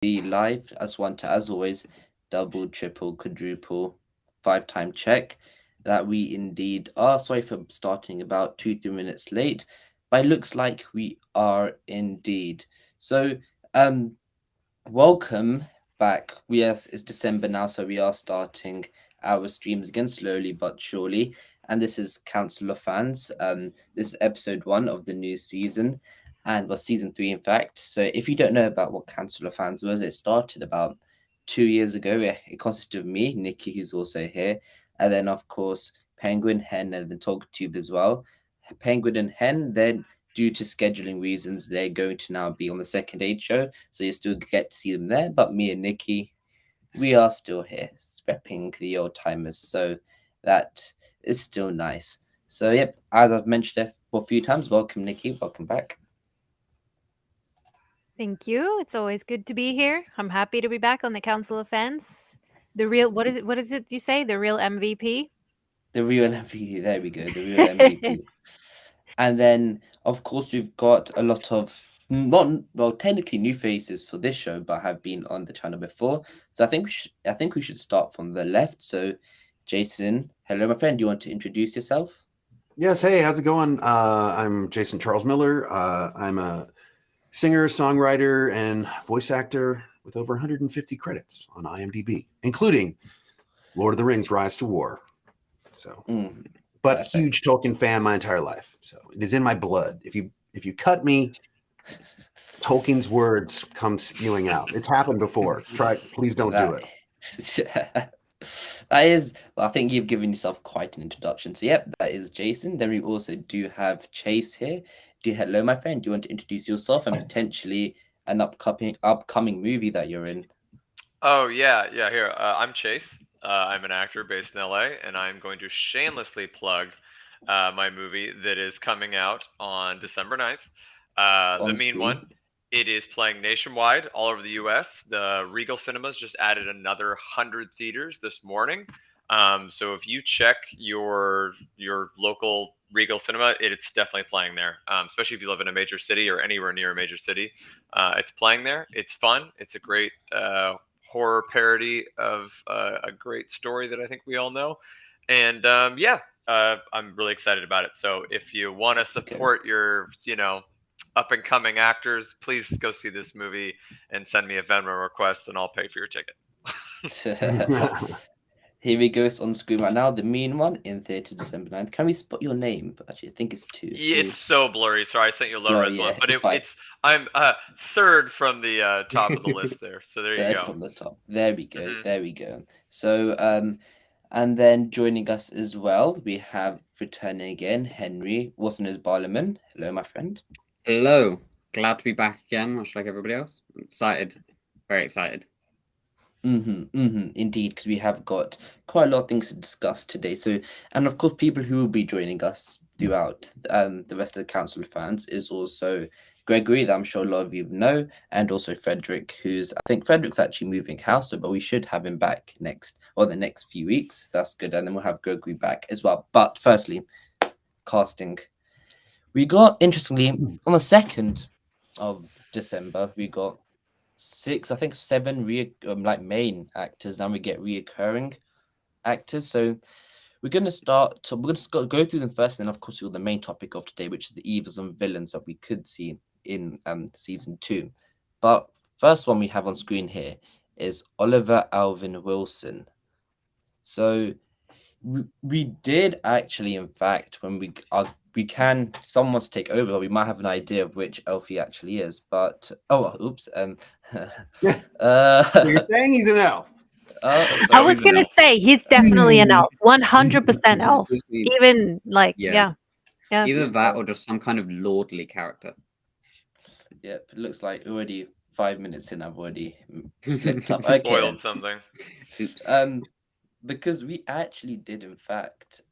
be live. I just want to, as always, double, triple, quadruple, 5-time check that we indeed are. Sorry for starting about 2-3 minutes late, but it looks like we are indeed. So, welcome back. It's December now, so we are starting our streams again slowly but surely. And this is Council of Fans. This is episode 1 of the new season, and well, season 3 in fact. So if you don't know about what Council of Fans was, it started about 2 years ago. It consisted of me, Nikki, who's also here, and then of course Penguin, Hen, and then TalkTube as well. Penguin and Hen then, due to scheduling reasons, they're going to now be on the second aid show, so you still get to see them there. But me and Nikki, we are still here, repping the old timers, so that is still nice. So yep, as I've mentioned it a few times, welcome Nikki, welcome back. Thank you. It's always good to be here. I'm happy to be back on the Council of Fans. The real what is it you say? The real MVP? The real MVP, there we go, the real MVP. And then, of course, we've got a lot of not well, technically new faces for this show, but have been on the channel before. So I think we should start from the left. So, Jason, hello, my friend. Do you want to introduce yourself? Yes, hey, how's it going? I'm Jason Charles Miller. I'm a singer, songwriter, and voice actor with over 150 credits on IMDb, including Lord of the Rings: Rise to War. So, but Perfect. huge Tolkien fan my entire life. So it is in my blood. If you cut me, Tolkien's words come spewing out. It's happened before. Please don't do it. That is, well, I think you've given yourself quite an introduction. So, yep, that is Jason. Then we also do have Chase here. Hello, my friend. Do you want to introduce yourself and potentially an upcoming movie that you're in? Oh yeah, yeah. Here, I'm Chase. I'm an actor based in LA, and I'm going to shamelessly plug my movie that is coming out on December 9th. It's The on Mean screen. One. It is playing nationwide, all over the U.S. The Regal Cinemas just added another 100 theaters this morning. So if you check your local Regal Cinema, it's definitely playing there. Especially if you live in a major city or anywhere near a major city, it's playing there. It's fun. It's a great horror parody of a great story that I think we all know. And yeah, I'm really excited about it. So if you want to support your, up and coming actors, please go see this movie and send me a Venmo request, and I'll pay for your ticket. Here we go. It's on screen right now. The Mean One in theater December 9th. Can we spot your name? Actually, I think it's 2. It's so blurry. Sorry, I sent you a low res one, but it's fine. I'm third from the top of the list there. So there you go. From the top. There we go. Mm-hmm. There we go. So and then joining us as well, we have returning again, Henry, also known as Barliman. Hello, my friend. Hello. Glad to be back again, much like everybody else. I'm excited. Very excited. Indeed, because we have got quite a lot of things to discuss today. So, and of course, people who will be joining us throughout the rest of the Council of Fans is also Gregory, that I'm sure a lot of you know, and also Frederick, I think Frederick's actually moving house, but we should have him back the next few weeks. That's good. And then we'll have Gregory back as well. But firstly, casting. We got, interestingly, on the 2nd of December, we got 7 main actors. Now we get reoccurring actors. So we're going to go through them first, and then of course the main topic of today, which is the evils and villains that we could see in season 2. But first one we have on screen here is Oliver Alvin Wilson. So we did actually, in fact, when someone's take over, we might have an idea of which elf he actually is, but you're saying he's an elf. I was gonna say he's definitely an elf, 100% elf. Even yeah. Either that or just some kind of lordly character. Yep, it looks like already 5 minutes in, I've already slipped up. Okay, spoiled something. Oops. Because we actually did, in fact,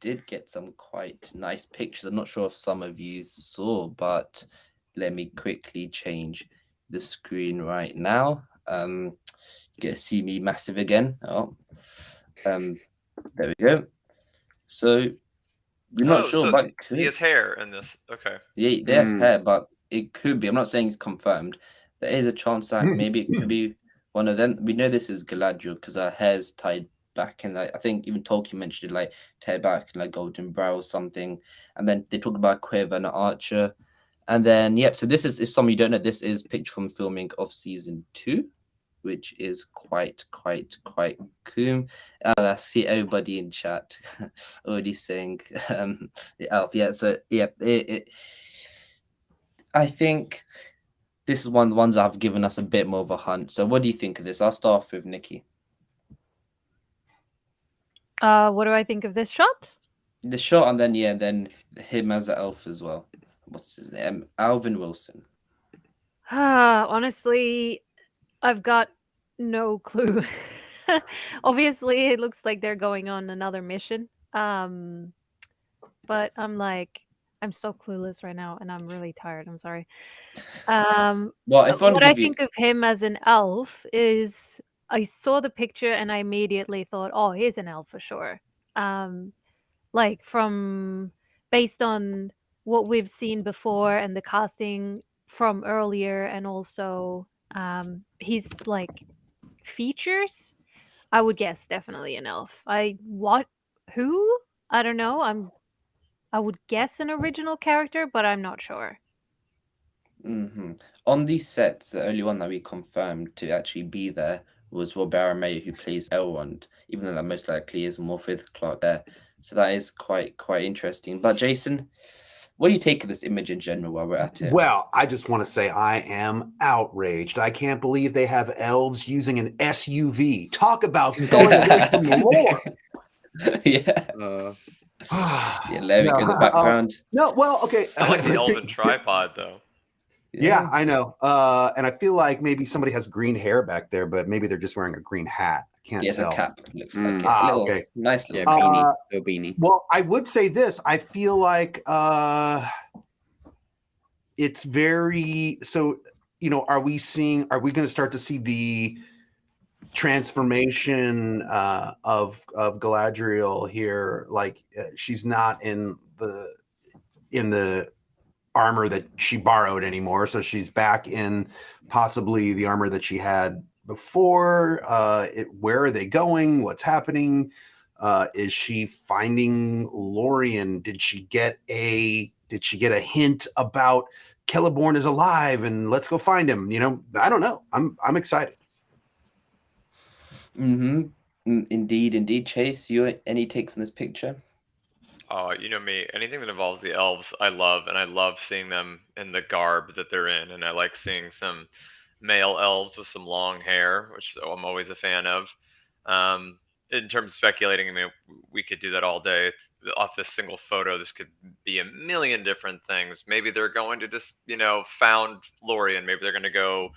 did get some quite nice pictures. I'm not sure if some of you saw, but let me quickly change the screen right now. Get to see me massive again. There we go. So we're not sure, but he has hair in this. Okay. Yeah, there's hair, but it could be. I'm not saying it's confirmed. there is a chance that maybe it could be one of them. We know this is Galadriel because her hair's tied back, and like I think even Tolkien mentioned it, like tied back in like golden brow or something. And then they talk about Quiver and Archer. And then so this is, if some of you don't know, this is picture from filming of season 2, which is quite cool. And I see everybody in chat already saying the elf. Yeah, so yeah, I think this is one of the ones that have given us a bit more of a hunt. So what do you think of this? I'll start off with Nikki. What do I think of this shot? The shot, and then him as the elf as well. What's his name? Alvin Wilson. Honestly, I've got no clue. Obviously, it looks like they're going on another mission. But I'm so clueless right now, and I'm really tired. I'm sorry. Well, if What I think of him as an elf is I saw the picture and I immediately thought, oh, he's an elf for sure. Like based on what we've seen before and the casting from earlier, and also his like features, I would guess definitely an elf. Who? I don't know. I would guess an original character, but I'm not sure. On these sets, the only one that we confirmed to actually be there was Rob Aramayo, who plays Elrond, even though that most likely is Morpeth Clark there. So that is quite interesting. But Jason, what do you take of this image in general while we're at it? Well, I just want to say I am outraged. I can't believe they have elves using an SUV. Talk about going away from the lore. Yeah. Larry in the background. No, well, okay. I like the elven tripod, though. Yeah, I know. And I feel like maybe somebody has green hair back there, but maybe they're just wearing a green hat. I can't tell. A cap. Looks like it. Okay. Nice little beanie. Well, I would say this. I feel like it's very so. Are we going to start to see the transformation of Galadriel here? Like she's not in the armor that she borrowed anymore, so she's back in possibly the armor that she had before. Where are they going? What's happening? Is she finding Lorien? Did she get a hint about Celeborn is alive and let's go find him? I don't know. I'm excited. Indeed. Chase, you any takes on this picture? Oh, you know me. Anything that involves the elves, I love, and I love seeing them in the garb that they're in, and I like seeing some male elves with some long hair, which I'm always a fan of. In terms of speculating, I mean, we could do that all day. Off this single photo, this could be a million different things. Maybe they're going to just, found Lorien. Maybe they're going to go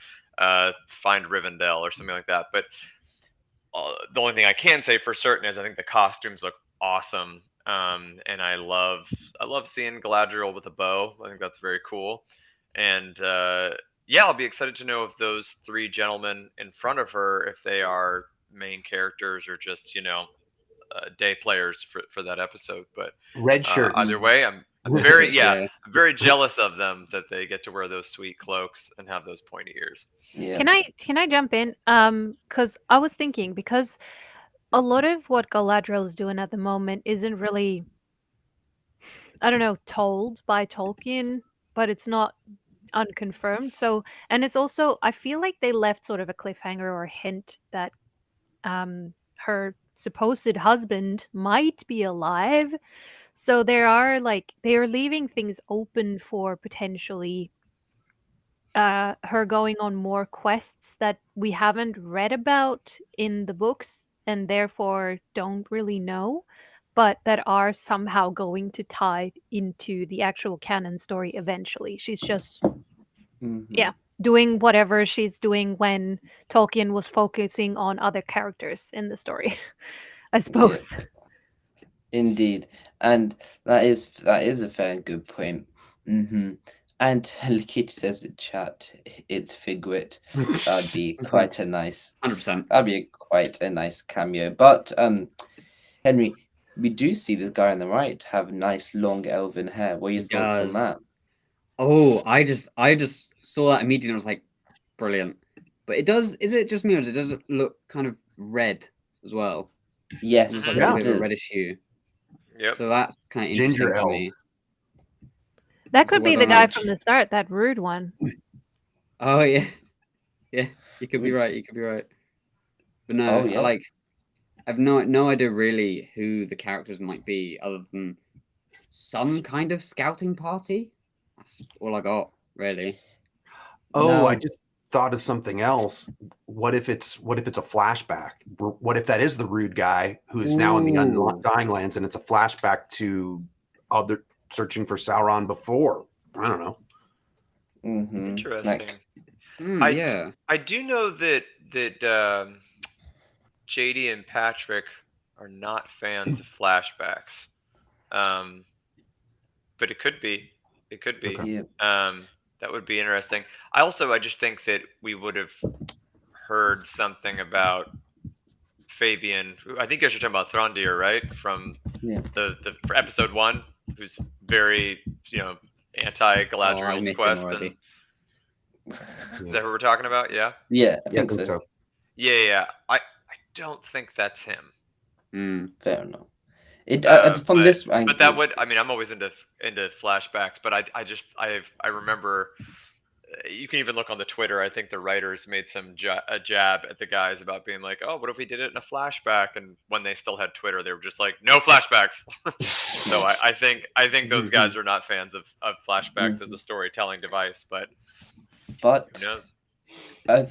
find Rivendell or something like that. But the only thing I can say for certain is I think the costumes look awesome. And I love seeing Galadriel with a bow. I think that's very cool. And I'll be excited to know if those three gentlemen in front of her, if they are main characters or just day players for that episode. But red shirts. Either way, I'm very I'm very jealous of them that they get to wear those sweet cloaks and have those pointy ears. Yeah. Can I jump in? Because I was thinking, because a lot of what Galadriel is doing at the moment isn't really, I don't know, told by Tolkien, but it's not unconfirmed. So, and it's also, I feel like they left sort of a cliffhanger or a hint that her supposed husband might be alive. So they are leaving things open for potentially her going on more quests that we haven't read about in the books and therefore don't really know, but that are somehow going to tie into the actual canon story eventually. She's just doing whatever she's doing when Tolkien was focusing on other characters in the story, I suppose. Yeah. Indeed, and that is a very good point. And Lakita says in chat, it's Figwit. That'd be quite a nice 100%. That'd be quite a nice cameo. But Henry, we do see this guy on the right have nice long elven hair. What are your thoughts on that? Oh, I just saw that immediately and I was like, brilliant. But it does. Is it just me, or does it look kind of red as well? Yes, It's like Yeah. a it bit of a does. reddish hue. Yep. So that's kind of interesting Ginger to ale. me. That So could be whether the or guy not- from the start, that rude one. Oh yeah, yeah. You could be right. You could be right. But no, Oh, yeah. I've no idea really who the characters might be, other than some kind of scouting party. That's all I got, really. Oh, I Now- just thought of something else. What if it's a flashback? What if that is the rude guy who is now in the Ooh. Undying Lands, and it's a flashback to other searching for Sauron before? I don't know. Mm-hmm. Interesting. Yeah. I do know that JD and Patrick are not fans of flashbacks. But it could be. It could be. Okay. Yeah. That would be interesting. I just think that we would have heard something about Fabian. I think you guys are talking about Throndir, right? From Yeah. the for episode 1, who's very, anti Oh, I Galadriel's missed him quest. already. Is that who we're talking about? Yeah. Yeah, I Yeah, think so. Yeah. I don't think that's him. Fair enough. It from But- this angle. But that would, I'm always into flashbacks, but I remember, you can even look on the Twitter. I think the writers made a jab at the guys about being like, oh, what if we did it in a flashback? And when they still had Twitter, they were just like, no flashbacks. So I think those guys are not fans of flashbacks as a storytelling device, but But who knows?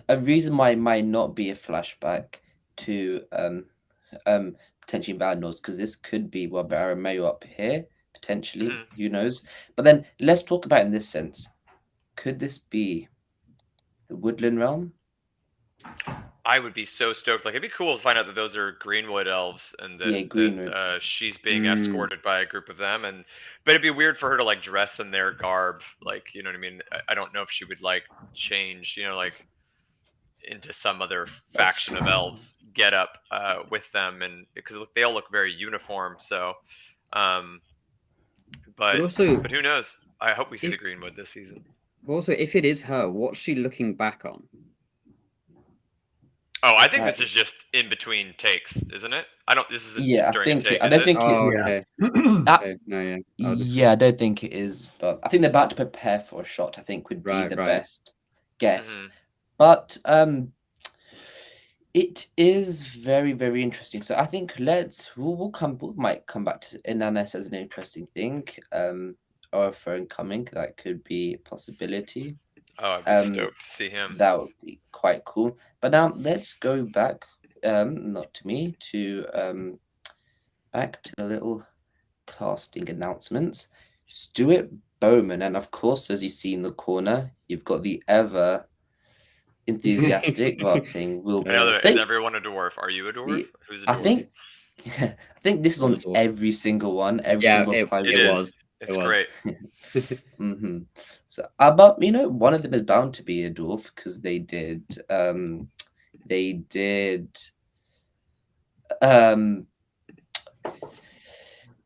a reason why it might not be a flashback to potentially Valinor, because this could be Baromeo up here, potentially. Mhm. Who knows? But then let's talk about it in this sense. Could this be the Woodland Realm? I would be so stoked. Like, it'd be cool to find out that those are Greenwood elves, and that, Yeah, Greenwood. she's being escorted by a group of them. But it'd be weird for her to like dress in their garb. Like, you know what I mean? I don't know if she would like change, like into some other faction of elves get up with them, and because they all look very uniform. So, but also, who knows? I hope we see If- the Greenwood this season. also, if it is her, what's she looking back on? Oh, I think Right. this is just in between takes, isn't it? I don't. This isn't Yeah, I during think a take. I don't is think it? Oh, Yeah. okay. Ah, Okay, no, yeah. I would have yeah, I don't think it is, but I think they're about to prepare for a shot. I think would be Right, the right. best guess. Mhm. But it is very, very interesting. So I think we might come back to Inanes as an interesting thing. Or a phone coming, that could be a possibility. Oh, I'd be stoked to see him. That would be quite cool. But now let's go back, not to me, to back to the little casting announcements. Stuart Bowman, and of course, as you see in the corner, you've got the ever enthusiastic boxing Will. I know I that- think- is everyone a dwarf? Are you a dwarf? Yeah, Who's a dwarf? I think, I think this is on Awesome. every single one. Every Yeah, single it private It is. was. It's It was. great. hmm So, but one of them is bound to be a dwarf because they did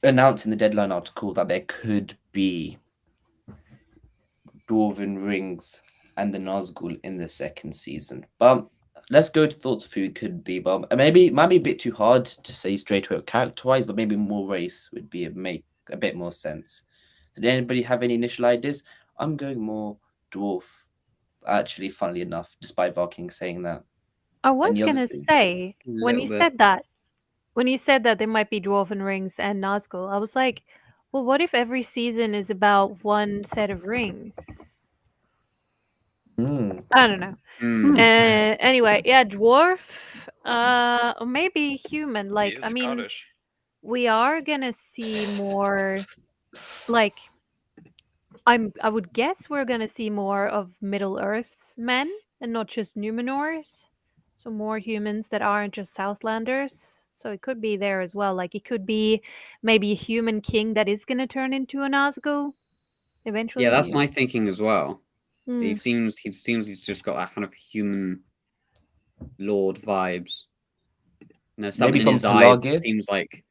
announce in the deadline article that there could be dwarven rings and the Nazgul in the second season. But let's go to thoughts of who it could be. But maybe it might be a bit too hard to say straight away character-wise, but maybe more race would be make a bit more sense. Did anybody have any initial ideas? I'm going more dwarf. Actually, funnily enough, despite Viking saying that. I was Any other gonna thing? say when you Little bit. said that there might be dwarven rings and Nazgul, I was like, well, what if every season is about one set of rings? I don't know. Mm. Anyway, yeah, dwarf, or maybe human. He Like, is I mean, Scottish. we are gonna see more. Like, I would guess we're gonna see more of Middle Earth's men and not just Numenors. So more humans that aren't just Southlanders. So it could be there as well. Like, it could be maybe a human king that is gonna turn into an Nazgul eventually. Yeah, that's my thinking as well. Hmm. He seems he's just got that kind of human lord vibes. And there's something Maybe in from his eyes that Pelagia? seems like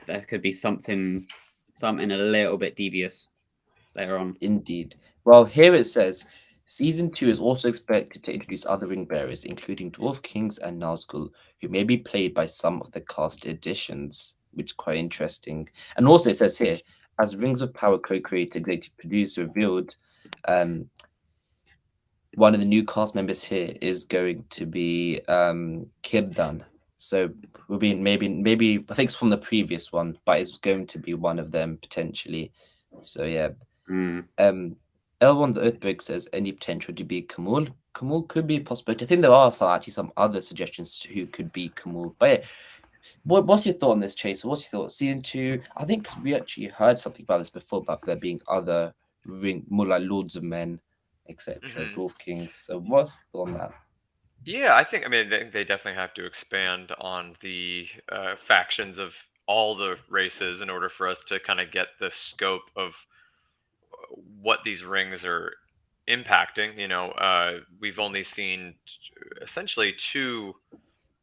there could be something a little bit devious later on. Indeed. Well, here it says Season 2 is also expected to introduce other ring bearers, including Dwarf Kings and Nazgul, who may be played by some of the cast additions, which is quite interesting. And also it says here, as Rings of Power co-creator, executive producer revealed, one of the new cast members here is going to be Kirdan. So we'll be maybe I think it's from the previous one, but it's going to be one of them potentially. So yeah. Elrond the Earthbreak says any potential to be Kamul. Kamul could be a possibility. I think there are some other suggestions who could be Kamul. But yeah, what's your thought on this, Chase? What's your thought? Season 2, I think we actually heard something about this before, about there being other more like Lords of Men, etc., Dwarf Kings. So what's your thought on that? Yeah, I mean, they definitely have to expand on the factions of all the races in order for us to kind of get the scope of what these rings are impacting. We've only seen essentially 2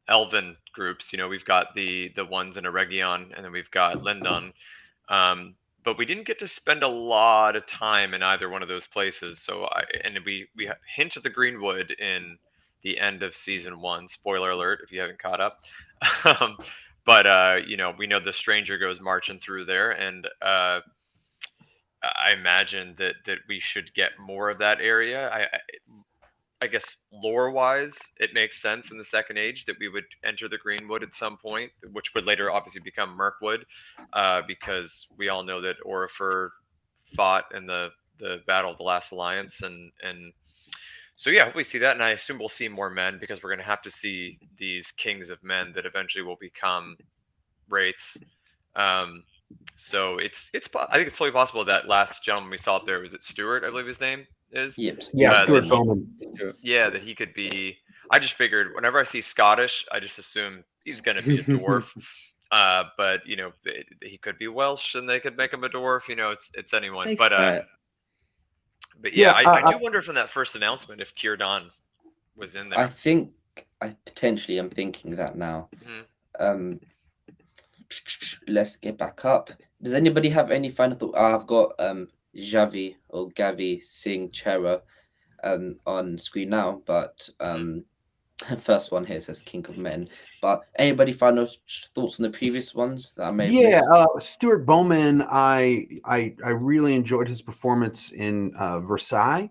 elven groups. We've got the ones in Eregion, and then we've got Lindon. But we didn't get to spend a lot of time in either one of those places. So we hint at the Greenwood in the end of season 1. Spoiler alert if you haven't caught up. But we know the stranger goes marching through there, and I imagine that we should get more of that area. I guess lore-wise, it makes sense in the Second Age that we would enter the Greenwood at some point, which would later obviously become Mirkwood, because we all know that Orifer fought in the Battle of the Last Alliance, and so yeah, hope we see that, and I assume we'll see more men, because we're going to have to see these kings of men that eventually will become wraiths. So I think it's totally possible that last gentleman we saw up there, was it Stuart, I believe his name is? Yep. Yeah, Stuart Bowman. Yeah, that he could be. I just figured whenever I see Scottish, I just assume he's going to be a dwarf. But he could be Welsh, and they could make him a dwarf. It's anyone. Safe but bet. yeah, I do wonder from that first announcement if Círdan was in there. I think I'm thinking that now. Let's get back up. Does anybody have any final thought? I've got Javi or Gavi Singh Chera on screen now, but first one here says King of Men. But anybody final thoughts on the previous ones that I may have missed? Stuart Bowman, I really enjoyed his performance in Versailles,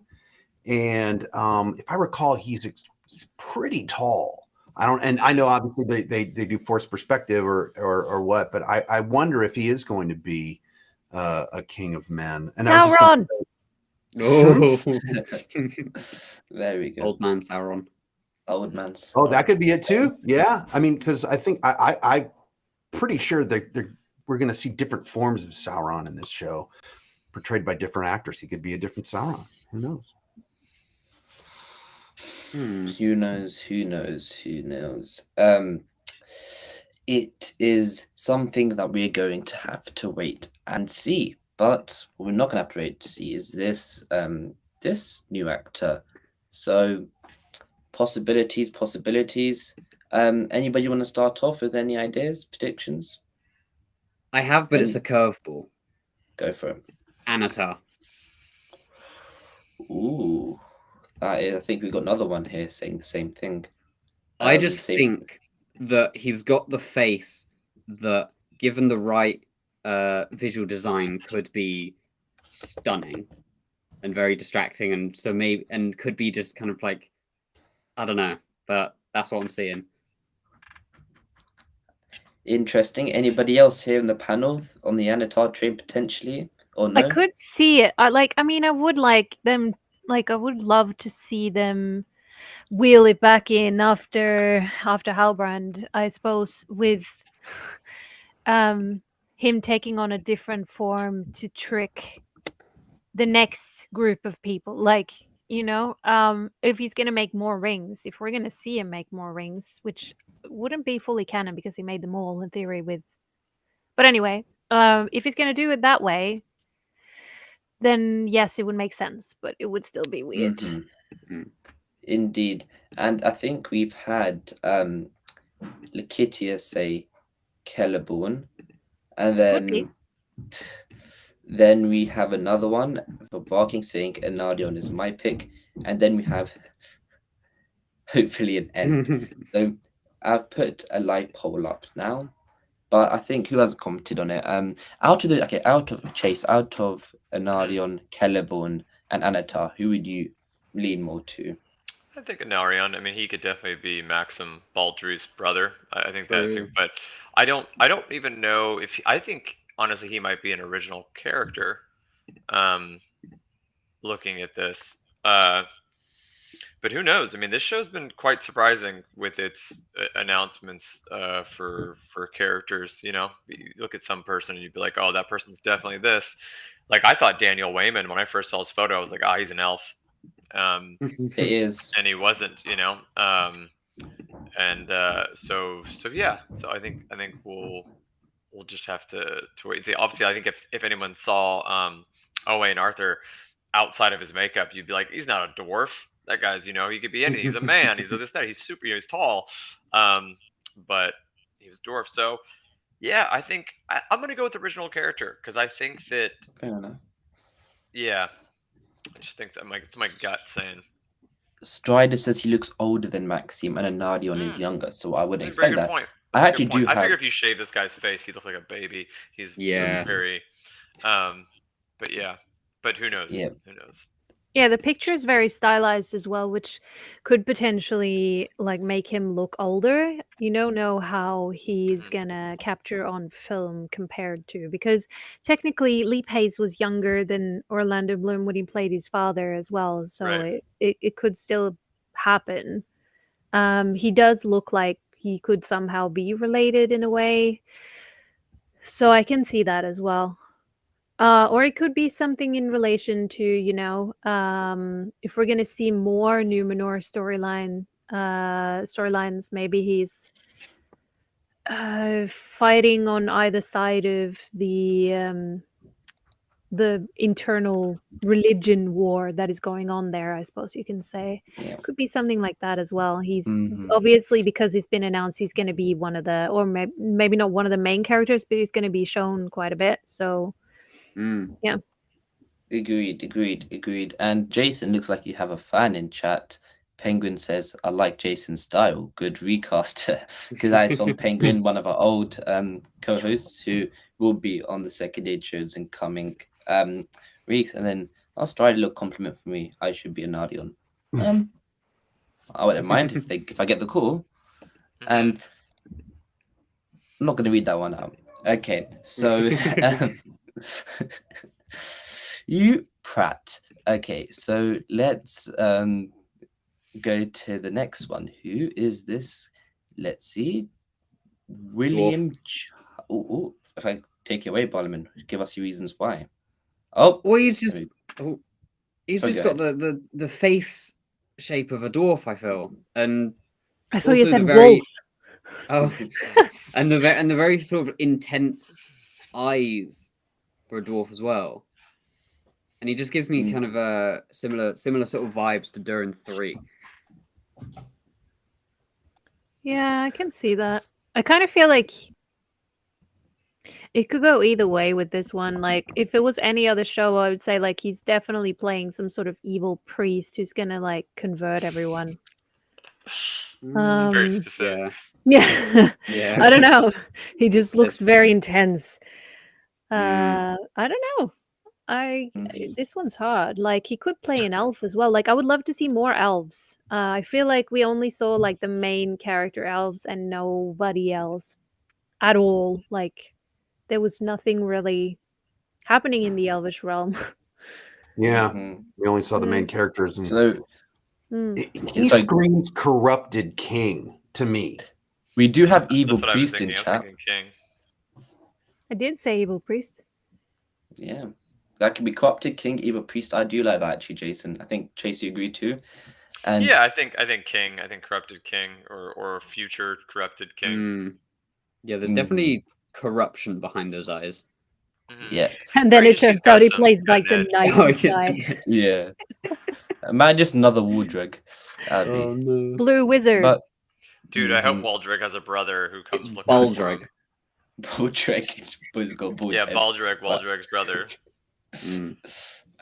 and if I recall, he's pretty tall. I know obviously they do forced perspective or what, but I wonder if he is going to be a King of Men. And Sauron. Very good. Old man Sauron. Old man. Oh, that could be it too. Yeah, I mean, because I think I'm pretty sure we're going to see different forms of Sauron in this show, portrayed by different actors. He could be a different Sauron. Who knows? Who knows? It is something that we're going to have to wait and see. But what we're not going to have to wait to see is this new actor. So possibilities. Anybody want to start off with any ideas, predictions? I have, but it's a curveball. Go for it. Anatar. Ooh. I think we've got another one here saying the same thing. I just think that he's got the face that, given the right visual design, could be stunning and very distracting, and could be just kind of like, I don't know, but that's what I'm seeing. Interesting. Anybody else here in the panel on the Anatar train potentially, or no? I could see it. I would like them. I would love to see them wheel it back in after Halbrand, I suppose, with him taking on a different form to trick the next group of people. If he's gonna make more rings, if we're gonna see him make more rings, which wouldn't be fully canon because he made them all in theory with. But anyway, if he's gonna do it that way, then yes, it would make sense, but it would still be weird. Mm-hmm. Indeed. And I think we've had Lakitia say Celeborn, and then Then we have another one for Barking saying Anarion is my pick. And then we have hopefully an end. So I've put a live poll up now, but I think who has commented on it? Out of Chase, out of Anarion, Celeborn, and Anatar, who would you lean more to? I think Anarion. I mean, he could definitely be Maxim Baldry's brother. I think that thing, True. but I don't even know if I think honestly he might be an original character. Looking at this, but who knows? I mean, this show's been quite surprising with its announcements for characters. You know, you look at some person and you'd be like, oh, that person's definitely this. Like I thought Daniel Wayman when I first saw his photo, I was like, ah, he's an elf. It is. And he wasn't, you know. So yeah. So I think we'll just have to wait and see. Obviously, I think if anyone saw Owain Arthur outside of his makeup, you'd be like, he's not a dwarf. That guy's, you know, he could be anything. He's a man. He's a this that. He's super. You know, he's tall. But he was dwarf. So yeah, I think I'm gonna go with original character because I think that. Fair enough. Yeah, I just think it's my gut saying. Strider says he looks older than Maxim and Anarion is younger, so I wouldn't That's a very expect good that. point. I actually do I have. figure if you shave this guy's face, he looks like a baby. He's Yeah. very. But yeah, but who knows? Yeah. Who knows? Yeah, the picture is very stylized as well, which could potentially like make him look older. You don't know how he's Mhm. gonna capture on film compared to, because technically Lee Pace was younger than Orlando Bloom when he played his father as well, so Right. it could still happen. He does look like he could somehow be related in a way, so I can see that as well. Or it could be something in relation to, you know, if we're gonna see more Numenor storylines, maybe he's fighting on either side of the internal religion war that is going on there, I suppose you can say. Yeah. Could be something like that as well. He's Mhm. obviously, because he's been announced, he's going to be one of the, or maybe not one of the main characters, but he's going to be shown quite a bit. So yeah. Agreed. And Jason, looks like you have a fan in chat. Penguin says, I like Jason's style. Good recast. Because that is from Penguin, one of our old co-hosts who will be on the second aid shows in coming weeks. And then I'll try a little compliment for me. I should be a Nardion. I wouldn't mind if I get the call. And I'm not going to read that one out. Okay, so you Pratt. Okay, so let's go to the next one. Who is this? Let's see. William. If I take it away, Barliman, give us your reasons why. Oh, well, he's just got ahead. the face shape of a dwarf, I feel, and I thought you also said the very wolf. and the very sort of intense eyes for a dwarf as well. And he just gives me kind of a similar sort of vibes to Durin 3. Yeah, I can see that. I kind of feel like it could go either way with this one. Like, if it was any other show, I would say like he's definitely playing some sort of evil priest who's gonna like convert everyone. Very specific. Yeah. I don't know. He just looks very intense. I don't know. This one's hard. Like, he could play an elf as well. Like, I would love to see more elves. I feel like we only saw like the main character elves and nobody else at all. Like, there was nothing really happening in the elvish realm. Yeah, we only saw the main characters, and so he screams corrupted king to me. We do have evil priest in chat. I did say evil priest. Yeah, that could be corrupted king, evil priest. I do like that actually, Jason. I think Chase, you agree too. And yeah, I think king. I think corrupted king or future corrupted king. Yeah, there's definitely corruption behind those eyes. Yeah, and then it turns out he plays like the nice guy. Yeah, man, just another Waldreg. No. Blue wizard. But dude, I hope Waldreg has a brother who comes. It's Baldreg. Baldreg. Boy's got bald yeah, head. Baldreg's brother.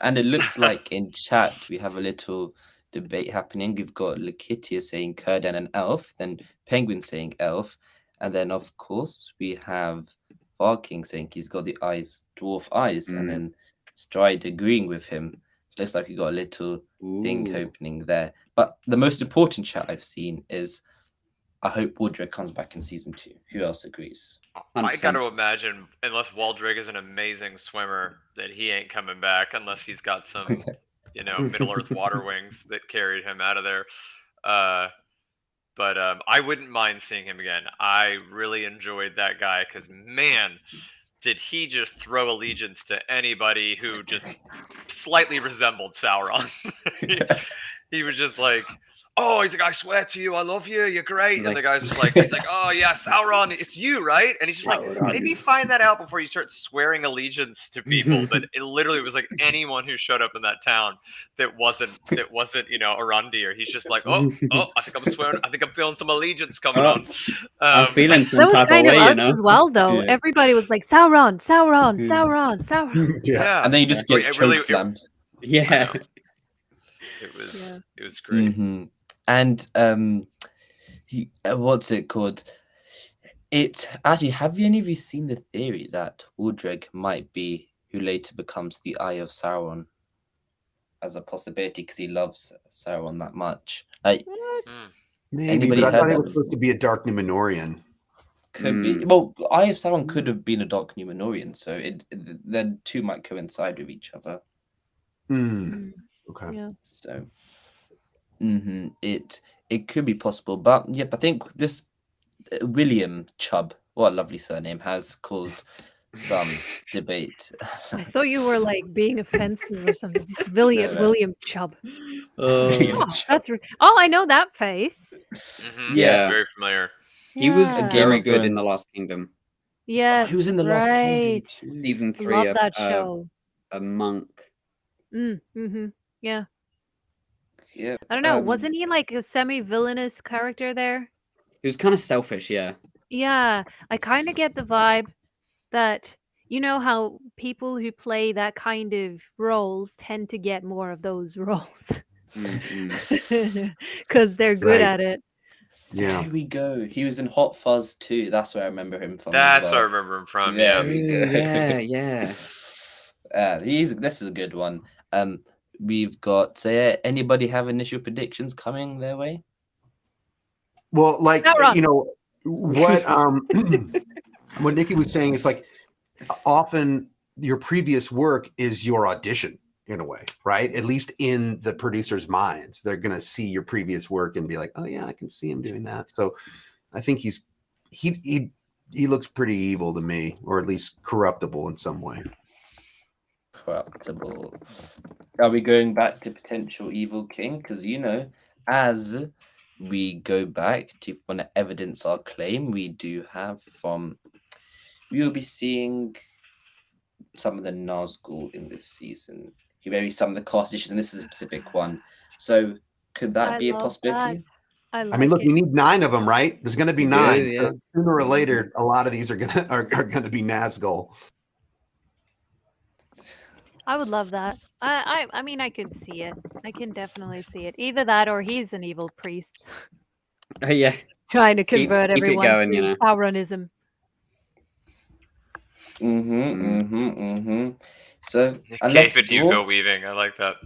And it looks like in chat we have a little debate happening. We've got Lakitia saying Círdan an elf, then Penguin saying elf, and then of course we have Varking saying he's got the eyes, dwarf eyes, and then Stride agreeing with him. So it looks like we got a little thing opening there. But the most important chat I've seen is I hope Waldreg comes back in season 2. Who else agrees? 100%. I got to imagine, unless Waldreg is an amazing swimmer, that he ain't coming back unless he's got some, Middle Earth water wings that carried him out of there. But I wouldn't mind seeing him again. I really enjoyed that guy because, man, did he just throw allegiance to anybody who just slightly resembled Sauron. he was just like, oh, he's like, I swear to you, I love you, you're great. And the guy's just like, he's like, oh yeah, Sauron, it's you, right? And he's just like, maybe find that out before you start swearing allegiance to people. But it literally was like anyone who showed up in that town that wasn't, Arondir. He's just like, oh, I think I'm swearing, I think I'm feeling some allegiance coming on. I'm feeling some That was type of kind way, of us as well, though. Yeah. Everybody was like, Sauron, Sauron, Sauron, Sauron. Yeah. And then he just gets It really- chokeslammed. Yeah. It was great. And what's it called? Have any of you seen the theory that Waldreg might be who later becomes the Eye of Sauron as a possibility because he loves Sauron that much? Maybe, Anybody but I heard thought he that was supposed to be a Dark Numenorian. Could be. Well, Eye of Sauron could have been a Dark Numenorian, so the two might coincide with each other. Okay. Yeah. So, it could be possible, but yep, I think this William Chubb, what a lovely surname, has caused some debate. I thought you were like being offensive or something. This William Chubb. I know that face. Yeah. Very familiar. He was Yeah. very good in Thrones. The Last Kingdom. Yes, he was in The Last Kingdom too. Season 3, Love that show. a monk. Yeah. Yeah. I don't know. Wasn't he like a semi-villainous character there? He was kind of selfish, yeah. Yeah, I kind of get the vibe that you know how people who play that kind of roles tend to get more of those roles because they're good at it. Yeah. There we go. He was in Hot Fuzz too. That's where I remember him from. That's as where I well. remember him from. There Yeah. we go. Yeah. This is a good one. We've got anybody have initial predictions coming their way? Well, like Sauron. What what Nikki was saying, it's like often your previous work is your audition in a way, right? At least in the producer's minds, they're gonna see your previous work and be like, oh yeah, I can see him doing that. So I think he looks pretty evil to me, or at least corruptible in some way. Corruptible. Are we going back to potential evil king? Because as we go back to want to evidence our claim, we will be seeing some of the Nazgul in this season. Maybe some of the cost issues, and this is a specific one. So could that be a possibility? I mean, look, we need 9 of them, right? There's going to be 9. Yeah. So sooner or later, a lot of these are gonna be Nazgul. I would love that. I mean, I could see it. I can definitely see it. Either that, or he's an evil priest Yeah. trying to convert keep it everyone going, to Sauronism. So, David Hugo weaving. I like that.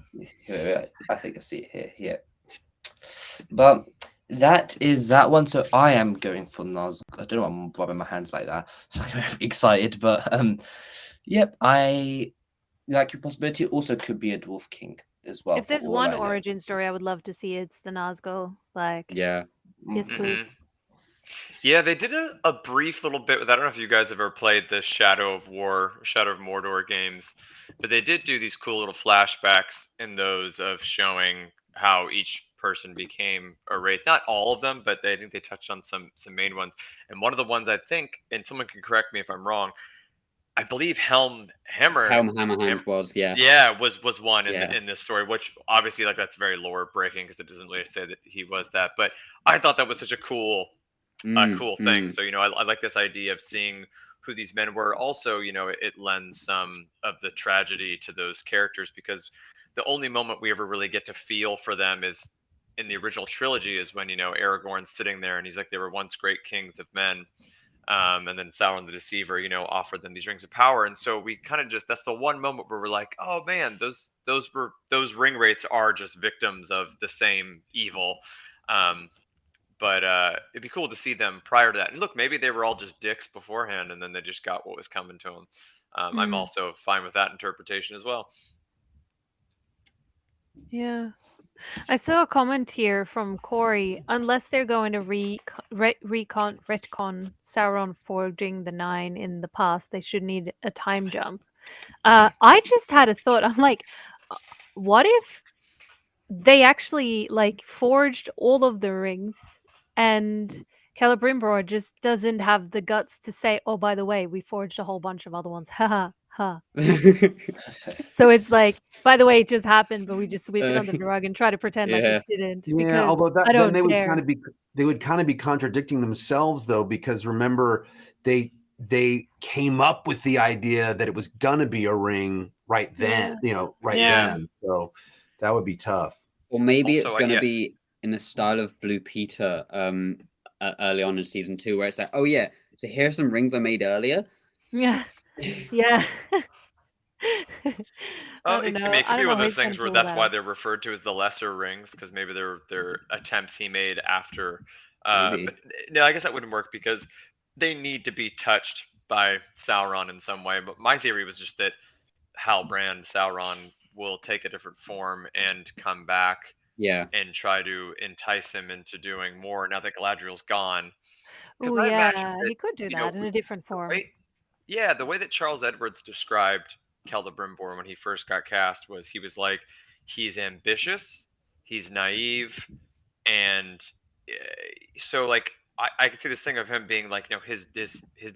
Yeah, I think I see it here. Yeah. But that is that one. So I am going for Nazgul. I don't know why I'm rubbing my hands like that. So I'm very excited. But yep, I like your possibility. Also could be a dwarf king as well. If there's one origin story I would love to see, it's the Nazgul. Like, Yeah. yes, please. Yeah, they did a brief little bit with. I don't know if you guys have ever played the Shadow of Mordor games, but they did do these cool little flashbacks in those of showing how each person became a wraith. Not all of them, but I think they touched on some main ones. And one of the ones I think, and someone can correct me if I'm wrong, I believe Helm Hammerhand was, yeah. Yeah, was one in this story, which obviously like that's very lore breaking because it doesn't really say that he was that. But I thought that was such a cool thing. So I like this idea of seeing who these men were. Also, it lends some of the tragedy to those characters, because the only moment we ever really get to feel for them is in the original trilogy, is when Aragorn's sitting there and he's like, they were once great kings of men. And then Sauron the Deceiver, offered them these rings of power, and so we kind of that's the one moment where we're like, oh man, those ring wraiths are just victims of the same evil. But it'd be cool to see them prior to that. And look, maybe they were all just dicks beforehand, and then they just got what was coming to them. I'm also fine with that interpretation as well. Yeah. I saw a comment here from Corey. Unless they're going to retcon Sauron forging the Nine in the past, they should need a time jump. I just had a thought. I'm like, what if they actually forged all of the rings, and Celebrimbor just doesn't have the guts to say, "Oh, by the way, we forged a whole bunch of other ones." Ha ha. So it's like, by the way, it just happened, but we just sweep it under the rug and try to pretend like it didn't. Yeah, although I don't then they would dare. kind of be contradicting themselves, though, because remember they came up with the idea that it was gonna be a ring right then, then. So that would be tough. Or maybe Also, it's gonna be in the style of Blue Peter early on in season 2, where it's like, oh yeah, so here's some rings I made earlier. Yeah. Yeah. Oh, I don't know. it could be one of those He's gonna things where pull that's that why out. they're referred to as the lesser rings, because maybe they're attempts he made after. Maybe. But no, I guess that wouldn't work because they need to be touched by Sauron in some way. But my theory was just that Halbrand Sauron will take a different form and come back Yeah. and try to entice him into doing more now that Galadriel's gone. Because Oh I imagine yeah, that, he could do that in a different form. the way that Charles Edwards described Celebrimbor when he first got cast was he was like, he's ambitious, he's naive, and so like I could see this thing of him being like, his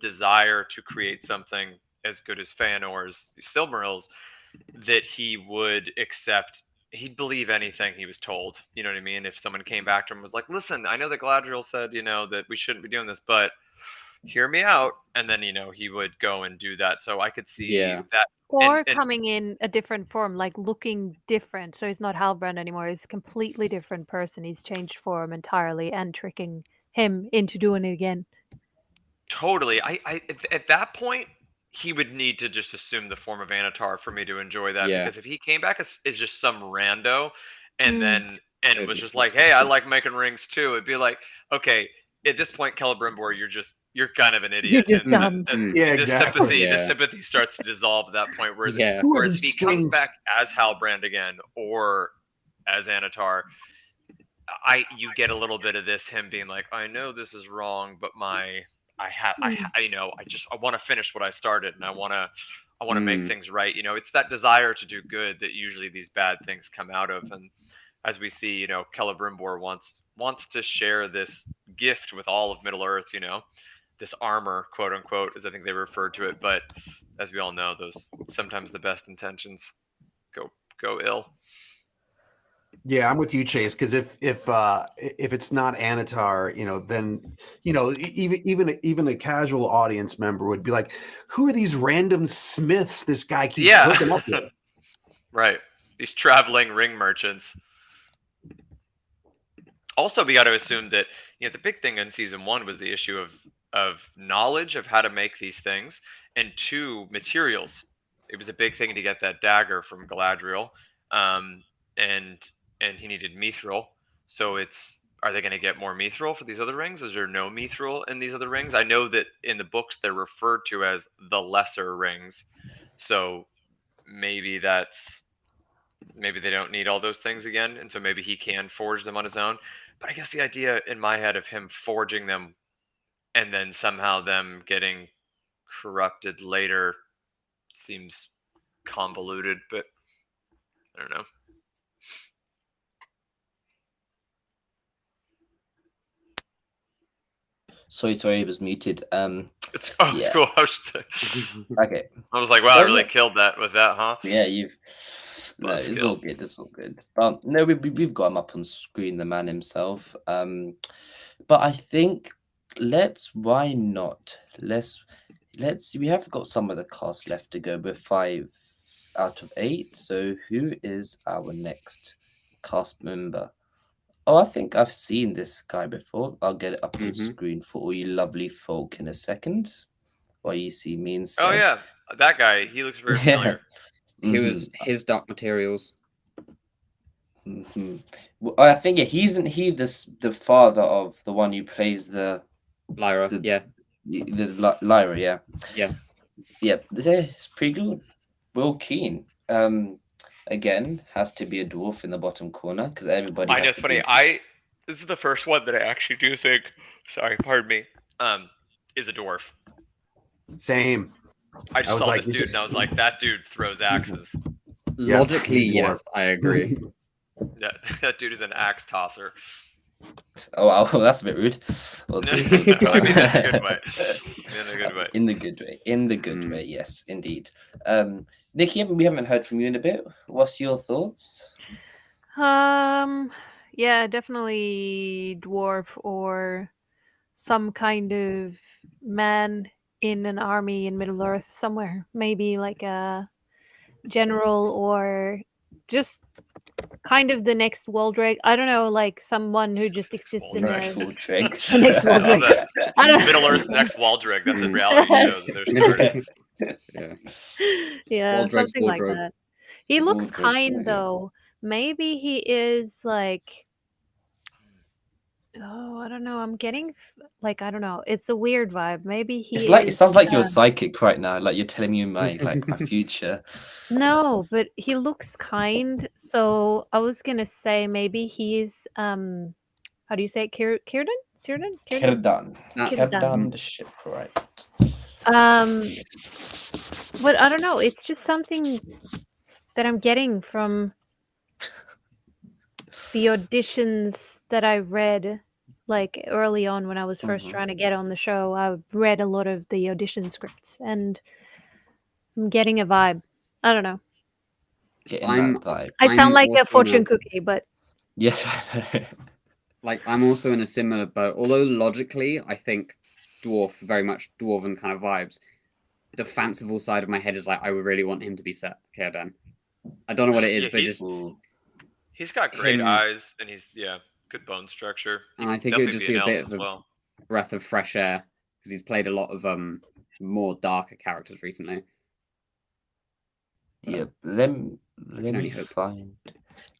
desire to create something as good as Feanor's Silmarils, that he would accept. He'd believe anything he was told. You know what I mean? If someone came back to him and was like, "Listen, I know that Galadriel said, that we shouldn't be doing this, but hear me out," and then he would go and do that. So I could see that. Or And coming in a different form, like looking different. So he's not Halbrand anymore. He's a completely different person. He's changed form entirely and tricking him into doing it again. totally, I at that point he would need to just assume the form of Anatar for me to enjoy that. Yeah. Because if he came back as just some rando, and then It'd was be just so like, "Hey, I stupid. like making rings too," it'd be like, okay, at this point, Celebrimbor, you're kind of an You're idiot. just and dumb. Yeah, the exactly. sympathy starts to dissolve at that point. Whereas, Yeah. whereas if he comes back as Halbrand again or as Anatar, you get a little bit of this, him being like, I know this is wrong, but I want to finish what I started, and I want to make things right. It's that desire to do good that usually these bad things come out of. And as we see, Celebrimbor wants to share this gift with all of Middle Earth, this armor, quote unquote, as I think they referred to it. But as we all know, those sometimes the best intentions go ill. Yeah, I'm with you, Chase. Because if it's not Anatar, then even a casual audience member would be like, "Who are these random smiths this guy keeps hooking up with?" Right, these traveling ring merchants. Also, we got to assume that the big thing in season 1 was the issue of knowledge of how to make these things, and 2, materials. It was a big thing to get that dagger from Galadriel, and he needed mithril. So are they going to get more mithril for these other rings? Is there no mithril in these other rings? I know that in the books they're referred to as the lesser rings. So maybe they don't need all those things again, and so maybe he can forge them on his own. But I guess the idea in my head of him forging them and then somehow them getting corrupted later seems convoluted, but I don't know. Sorry, it was muted. It's cool. Okay. I was like, wow, I really killed that with that, huh? Yeah, it's all good. It's all good. No, we've got him up on screen, the man himself. But I think let's let's see. We have got some of the cast left to go. We're 5 out of 8. So who is our next cast member? Oh, I think I've seen this guy before. I'll get it up on screen for all you lovely folk in a second. While you see me instead. Oh yeah, that guy. He looks very familiar. He was his Dark Materials. Well, I think isn't he the father of the one who plays the Lyra? the Lyra? Yeah. It's pretty good. Will Keen. Again, has to be a dwarf in the bottom corner because everybody. I know it's funny. This is the first one that I actually do think. Sorry, pardon me. Is a dwarf. Same. I just saw this dude and I was like, that dude throws axes. Logically, yes, I agree. That dude is an axe tosser. Oh, wow, that's a bit rude. No, I mean that's a good way. In a good way. In the good way. In the good way, yes, indeed. Nikki, we haven't heard from you in a bit. What's your thoughts? Yeah, definitely dwarf or some kind of man in an army in Middle Earth somewhere. Maybe like a general or just kind of the next Waldreg. I don't know, like someone who just exists in Next the Waldreg. next I love Waldreg. that. I don't Middle Earth's next Waldreg. That's a reality show that they're starting. Yeah, Waldreg's something like wardrobe. that. He looks Waldreg's kind wardrobe. though. Maybe he is like, oh, I don't know. I'm getting like, I don't know. It's a weird vibe. Maybe he It's like it is, sounds like you're psychic right now. Like you're telling me my future. no, but he looks kind. So I was gonna say maybe he's how do you say it? Círdan? Círdan. Círdan. The shipwright. But I don't know. It's just something that I'm getting from the auditions that I read, like early on when I was first trying to get on the show. I read a lot of the audition scripts, and I'm getting a vibe. I don't know. Getting that vibe. I sound like a also fortune cookie, but Yes, I know. like I'm also in a similar boat. Although logically, I think dwarf, very much dwarven kind of vibes. The fanciful side of my head is like I would really want him to be set Círdan. I don't know what it is, Yeah, but just he's got great him- eyes and he's good bone structure. He and I could think it would just definitely be a an bit elf of as a well. breath of fresh air because he's played a lot of more darker characters recently. Yeah, let only me hope. find.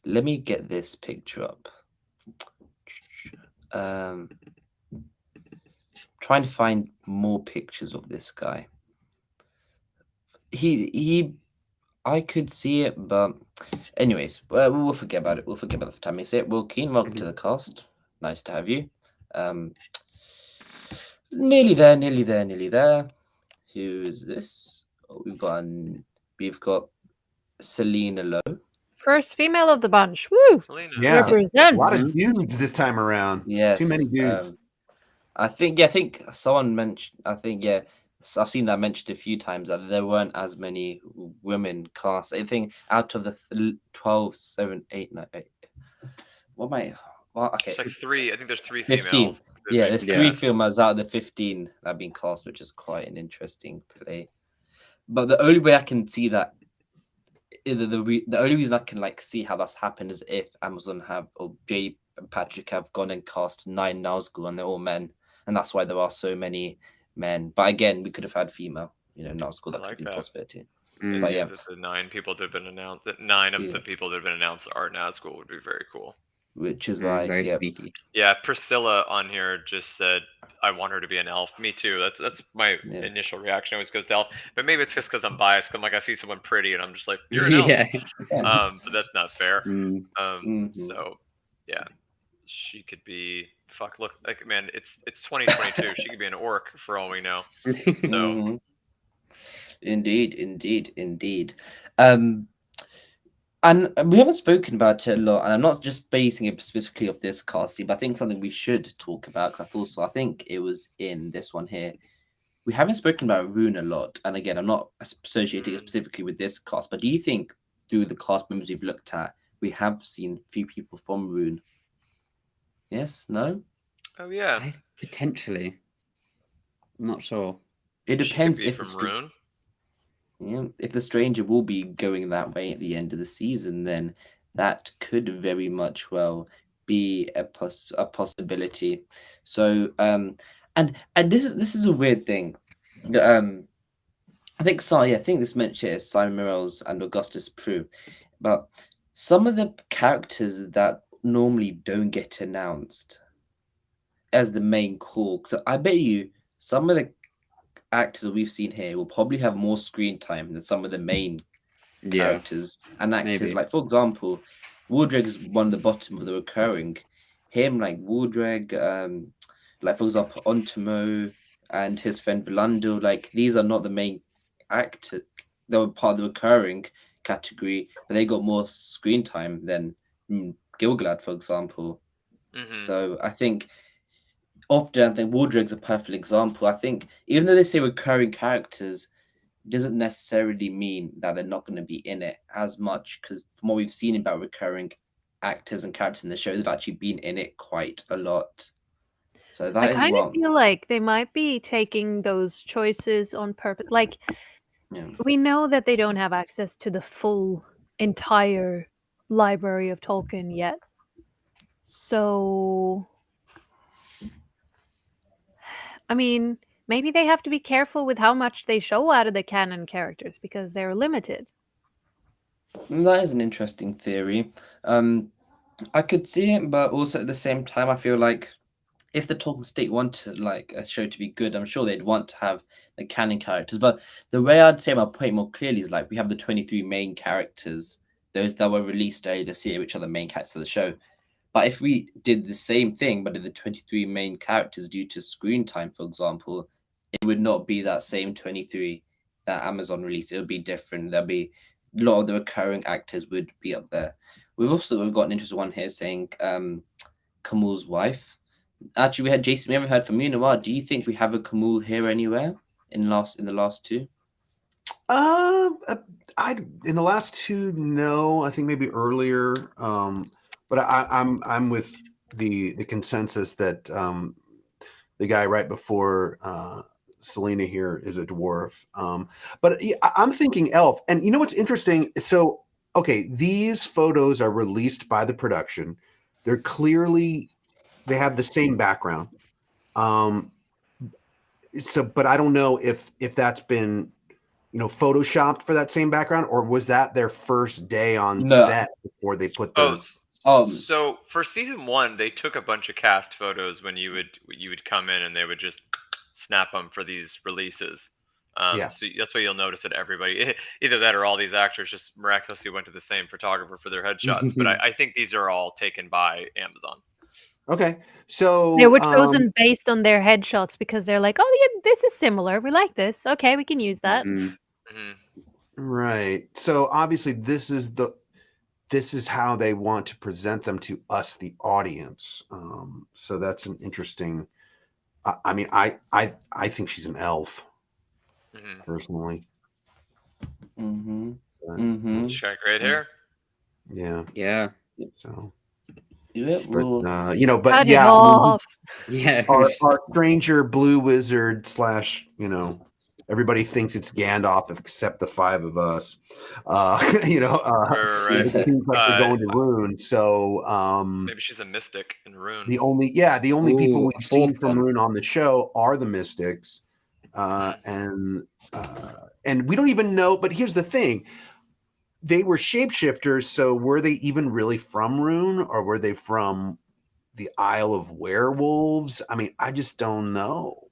Let me get this picture up. Trying to find more pictures of this guy. I could see it, but anyways, we'll forget about it. We'll forget about the time we say it. Will Keen, welcome to the cast. Nice to have you. Nearly there. Who is this? Oh, we've got Selena Lowe. first female of the bunch. Woo! Selena. Yeah. Represent. A lot of dudes this time around. Yes. Too many dudes. I think someone mentioned. I've seen that mentioned a few times that there weren't as many women cast. I think out of the 12, 7, 8, 9, 8. What am I? Well, okay. It's like 3. I think there's 3 15. females. Yeah, there's 3 females out of the 15 that have been cast, which is quite an interesting play. But the only way I can see that, the only reason I can see how that's happened is if Amazon or J. and Patrick have gone and cast 9 Nazgul and they're all men, and that's why there are so many men. But again, we could have had female, Nazgul. That could be a possibility. But yeah, the 9 people that have been announced. That 9 of the people that have been announced are Nazgul would be very cool. Which is why very sneaky. Yeah, Priscilla on here just said, "I want her to be an elf." Me too. That's my initial reaction. Always goes to elf, but maybe it's just because I'm biased. I'm like, I see someone pretty, and I'm just like, "You're an elf." But that's not fair. So, yeah, she could be. Fuck, look, like, man, it's 2022. She could be an orc for all we know. So, indeed. And we haven't spoken about it a lot, and I'm not just basing it specifically off this casting, but I think something we should talk about. I think it was in this one here. We haven't spoken about Rune a lot, and again, I'm not associating it specifically with this cast, but do you think through the cast members we've looked at, we have seen a few people from Rune? Yes? No? Oh yeah. Potentially. I'm not sure. It She could depends be if from Rune. if the stranger will be going that way at the end of the season, then that could very much well be a possibility. So and this is a weird thing. I think I think this mentioned here Simon Morels and Augustus Prue, but some of the characters that normally don't get announced as the main core. So I bet you some of the actors that we've seen here will probably have more screen time than some of the main characters and actors. maybe. Like, for example, Wardreg is one of the bottom of the recurring. Him, like Wardreg, like for example, Ontimo and his friend Volando, like these are not the main actor. They were part of the recurring category, but they got more screen time than Gilgalad, for example. So I think often I think Wardreg's a perfect example. I think even though they say recurring characters, doesn't necessarily mean that they're not going to be in it as much, because from what we've seen about recurring actors and characters in the show, they've actually been in it quite a lot. So that I is kind of one. feel like they might be taking those choices on purpose. Like, Yeah. we know that they don't have access to the full entire library of Tolkien yet. So, I mean, maybe they have to be careful with how much they show out of the canon characters because they're limited. That is an interesting theory. I could see it, but also at the same time, I feel like if the Tolkien State wanted like a show to be good, I'm sure they'd want to have the canon characters. But the way I'd say my point more clearly is like we have the 23 main characters, those that were released earlier this year, which are the main characters of the show. But if we did the same thing, but did the 23 main characters due to screen time, for example, it would not be that same 23 that Amazon released. It would be different. There'll be a lot of the recurring actors would be up there. We've got an interesting one here saying Kamul's wife. Actually, we had Jason. We haven't heard from you in a while. Do you think we have a Kamul here anywhere in the last two? In the last two, no. I think maybe earlier. But I'm with the consensus that the guy right before Selena here is a dwarf. But I'm thinking elf. And you know what's interesting? So okay, these photos are released by the production. They're clearly they have the same background. So, but I don't know if that's been photoshopped for that same background, or was that their first day on set before they put their So for season 1 they took a bunch of cast photos when you would come in and they would just snap them for these releases. So that's why you'll notice that everybody either that or all these actors just miraculously went to the same photographer for their headshots. But I think these are all taken by Amazon. Okay, so they were chosen based on their headshots because they're like, oh yeah, this is similar. We like this. Okay, we can use that. Right. So obviously, this is how they want to present them to us, the audience. So that's an interesting. I mean, I think she's an elf, personally. She's got great hair. Yeah. Yeah. So. But but yeah, our stranger blue wizard / everybody thinks it's Gandalf except the 5 of us. It seems like we're going to Rune. So maybe she's a mystic in Rune. The only people we've seen from Rune on the show are the mystics, and we don't even know. But here's the thing. They were shapeshifters, so were they even really from Rune, or were they from the Isle of Werewolves? I mean, I just don't know.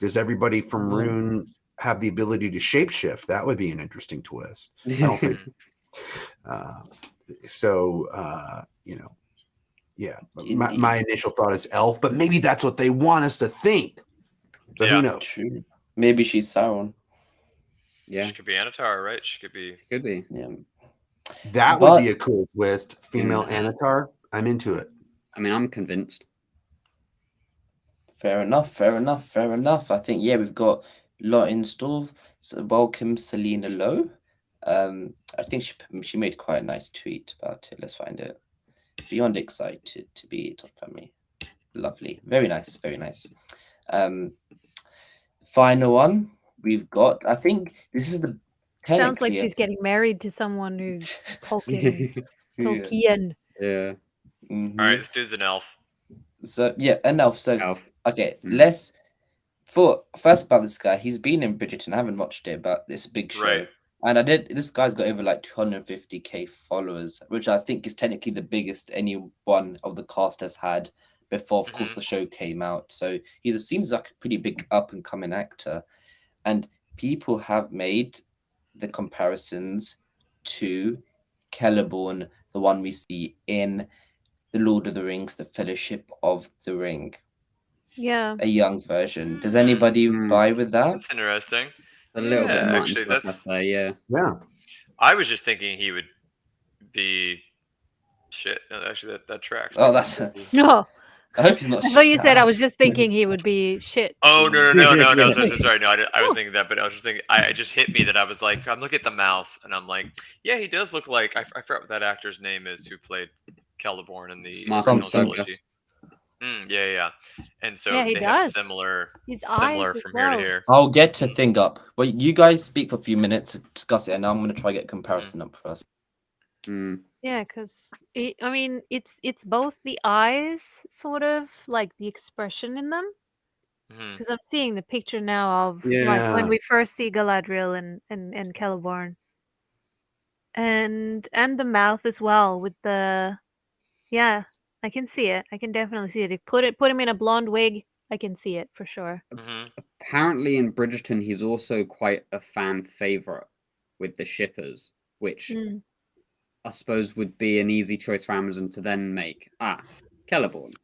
Does everybody from Rune have the ability to shapeshift? That would be an interesting twist. I don't think so. Yeah. My initial thought is elf, but maybe that's what they want us to think. So who knows? True. Maybe she's Sauron. Yeah, she could be Anatar, right? She could be. Yeah, that would be a cool twist. Female Anatar. I'm into it. I mean, I'm convinced. Fair enough. I think we've got a lot in store. So welcome, Selena Lowe. I think she made quite a nice tweet about it. Let's find it. Beyond excited to be top family. Lovely. Very nice. final one we've got. I think this is the Sounds like technically. she's getting married to someone who's Tolkien. Yeah. Tolkien. Yeah. Mhm. All right, this dude's an elf. So yeah, enough. So Elf. okay, Mm. let's for first about this guy. He's been in Bridgerton. I haven't watched it, but it's a big show. Right. And I did. This guy's got over like 250k followers, which I think is technically the biggest any one of the cast has had before. Of course, the show came out. So seems like a pretty big up and coming actor, and people have made the comparisons to Celeborn, the one we see in The Lord of the Rings, The Fellowship of the Ring, Yeah. a young version. Does anybody buy with that? That's interesting. A little bit Yeah, of Martin actually, stuff, I that's- say, yeah. Yeah. I was just thinking he would be shit. No, actually, that tracks. Oh, that's. No. I hope he's not. I thought you said I was just thinking he would be shit. Oh no. Yeah. Sorry, no, I was thinking that, but I was just thinking. It just hit me that I was like, I'm looking at the mouth, and I'm like, yeah, he does look like I forgot what that actor's name is who played Celeborn in the Martin original trilogy. Sogas. Yeah. And so Yeah, he they have does. similar His similar eyes as from here to well. here. I'll get to thing up. But you guys speak for a few minutes to discuss it, and I'm going to try to get a comparison up first. Mm. Yeah, because I mean, it's both the eyes, sort of like the expression in them. Mhm. Because I'm seeing the picture now of like Yeah. when we first see Galadriel and Celeborn, and the mouth as well with the, yeah, I can see it. I can definitely see it. If put him in a blonde wig, I can see it for sure. Mhm. Apparently in Bridgerton, he's also quite a fan favorite with the shippers, which Mm. I suppose would be an easy choice for Amazon to then make. Celeborn.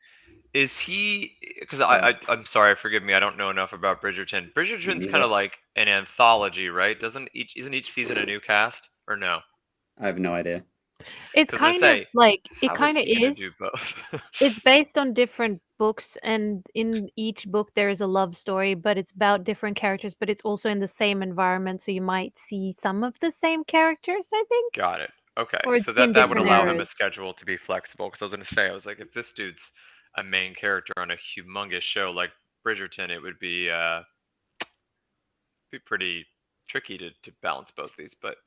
Is he? Because I'm sorry, forgive me. I don't know enough about Bridgerton. Bridgerton's neither. kind of like an anthology, right? Isn't each season a new cast or no? I have no idea. It's 'Cause I kind of say, like it How is kind of he gonna is. do both? It's based on different books, and in each book there is a love story, but it's about different characters, but it's also in the same environment, so you might see some of the same characters, I think. Got it. Okay, Or so it's in that would different allow them a eras. schedule to be flexible. Because I was gonna say, I was like, if this dude's a main character on a humongous show like Bridgerton, it would be pretty tricky to balance both these. But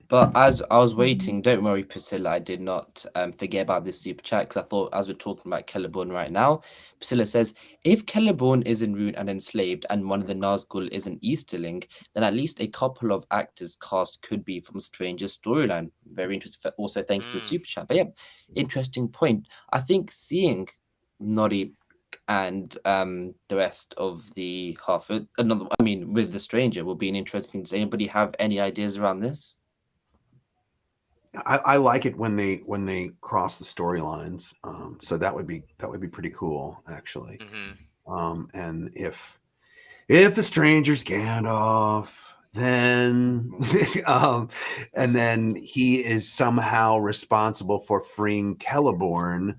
But as I was waiting, don't worry, Priscilla, I did not forget about this super chat because I thought as we're talking about Celeborn right now, Priscilla says, if Celeborn is in Rune and enslaved and one of the Nazgul is an Easterling, then at least a couple of actors cast could be from Stranger's storyline. Very interesting. Also, thank you for the super chat. But yeah, interesting point. I think seeing Nori and the rest of the Harford, with the Stranger will be an interesting. Does anybody have any ideas around this? I like it when they cross the storylines. So that would be pretty cool, actually. And if the stranger's Gandalf, then and then he is somehow responsible for freeing Celeborn,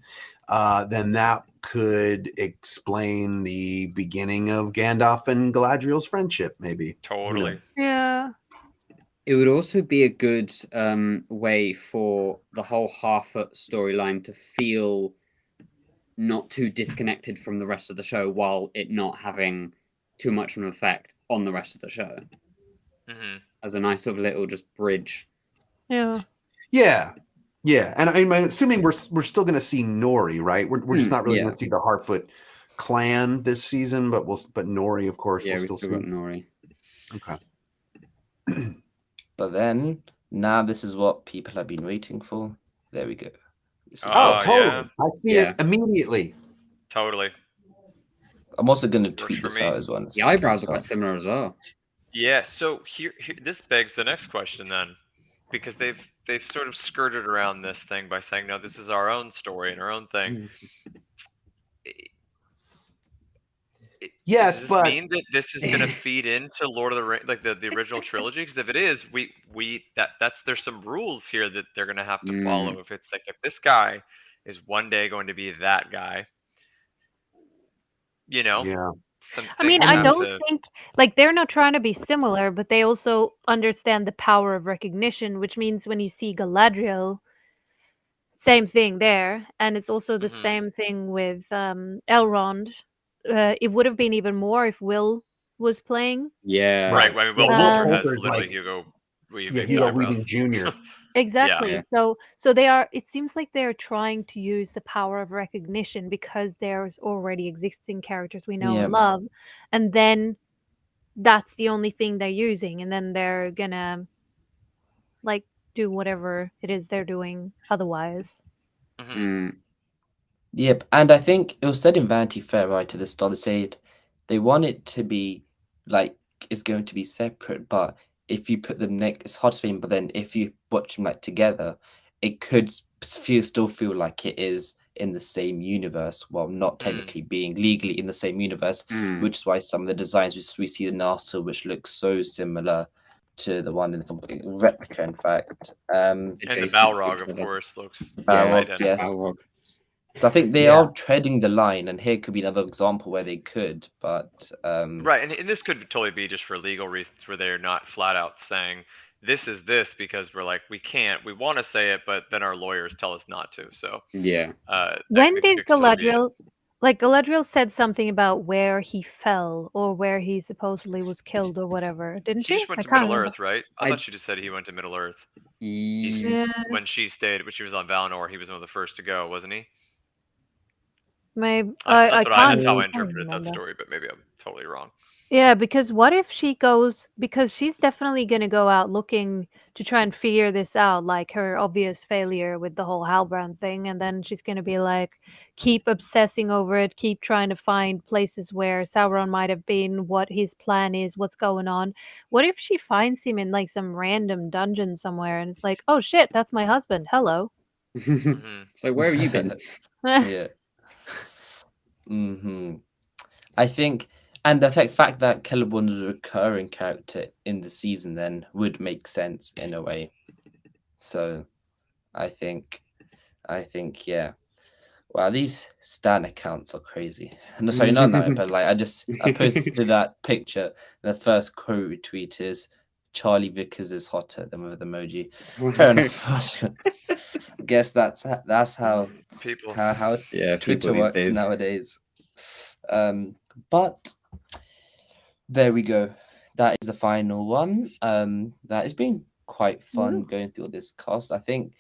then that could explain the beginning of Gandalf and Galadriel's friendship, maybe. totally. Yeah. It would also be a good way for the whole Harfoot storyline to feel not too disconnected from the rest of the show while it not having too much of an effect on the rest of the show. As a nice sort of little just bridge. Yeah. Yeah, and I'm assuming we're still going to see Nori, right? We're just not really going to see the Harfoot clan this season, but Nori, of course, yeah, we'll we still still see. got Nori. Okay. But then now this is what people have been waiting for. There we go. This is Totally. Yeah. I see it immediately. Totally. I'm also going to Works tweet for this me. out as well. The eyebrows are quite similar as well. Yeah. So here this begs the next question then, because they've sort of skirted around this thing by saying, no, this is our own story and our own thing. Yes, does this but mean that this is going to feed into Lord of the Rings, like the original trilogy? Because if it is, there's some rules here that they're going to have to follow. If it's like, if this guy is one day going to be that guy, yeah. I mean, I don't think like they're not trying to be similar, but they also understand the power of recognition, which means when you see Galadriel, same thing there, and it's also the same thing with Elrond. it would have been even more if Will was playing. Yeah. Right. I mean, Will Will Poulter has Poulter's literally like- Hugo Yeah, Weaving Hugo eyebrows. Weaving Jr. Exactly. Yeah. So they are. It seems like they're trying to use the power of recognition because there's already existing characters we know Yeah. and love, and then that's the only thing they're using, and then they're gonna like do whatever it is they're doing otherwise. Mhm. Mm. Yep, and I think it was said in Vanity Fair right at the start. They said they want it to be like it's going to be separate, but if you put them next, it's hard to explain. But then if you watch them like together, it could still feel like it is in the same universe, while not technically being legally in the same universe. Mm. Which is why some of the designs we see in NASA, which looks so similar to the one in the replica, in fact. And the Adjacent to Balrog, each of other. course, looks Balrog, identical. yes. Balrog. So I think they Yeah. are treading the line, and here could be another example where they could, but Right, and this could totally be just for legal reasons where they're not flat out saying this is this because we're like we can't, we want to say it, but then our lawyers tell us not to. So Yeah. that When could did totally be it. Galadriel, like Galadriel said something about where he fell or where he supposedly was killed or whatever, didn't He she? just went I to can't Middle remember. Earth, right? I I- thought she just said he went to Middle Earth. Ye- Yeah, When she was on Valinor, he was one of the first to go, wasn't he? maybe That's I can't. how I can't interpreted that remember. story, but maybe I'm totally wrong. Yeah, because what if she goes, because she's definitely going to go out looking to try and figure this out, like her obvious failure with the whole Halbrand thing, and then she's going to be like, keep obsessing over it, keep trying to find places where Sauron might have been, what his plan is, what's going on. What if she finds him in like some random dungeon somewhere and it's like, oh shit, that's my husband, hello. Mhm. So where have you been? yeah. I think, and the fact that Celeborn is a recurring character in the season then would make sense in a way. So, I think, yeah. Wow, these Stan accounts are crazy. No, sorry, not that, but like I posted that picture. And the first quote retweet is Charlie Vickers is hotter than with emoji. Fair enough. I guess that's how People. how Yeah, people Twitter these works days. nowadays. But there we go. That is the final one. That has been quite fun going through all this cast. I think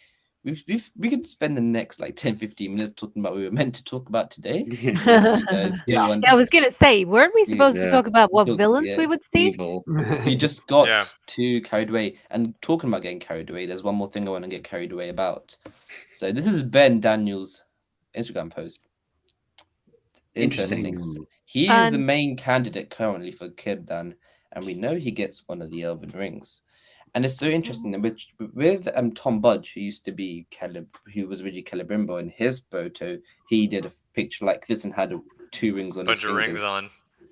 we could spend the next like 10-15 minutes talking about what we were meant to talk about today. If you guys do Yeah. want- Yeah, I was going to say, weren't we supposed to Yeah. talk about what Talk- villains yeah. we would see? Evil. We just got Yeah. too carried away. And talking about getting carried away, there's one more thing I want to get carried away about. So this is Ben Daniels' Instagram post. Interesting. Interesting. He is the And- main candidate currently for Círdan, and we know he gets one of the Elven Rings. And it's so interesting that with Tom Budge, who used to be who was originally Celebrimbo, in his photo, he did a picture like this and had 2 rings on Bunch his of fingers. rings on.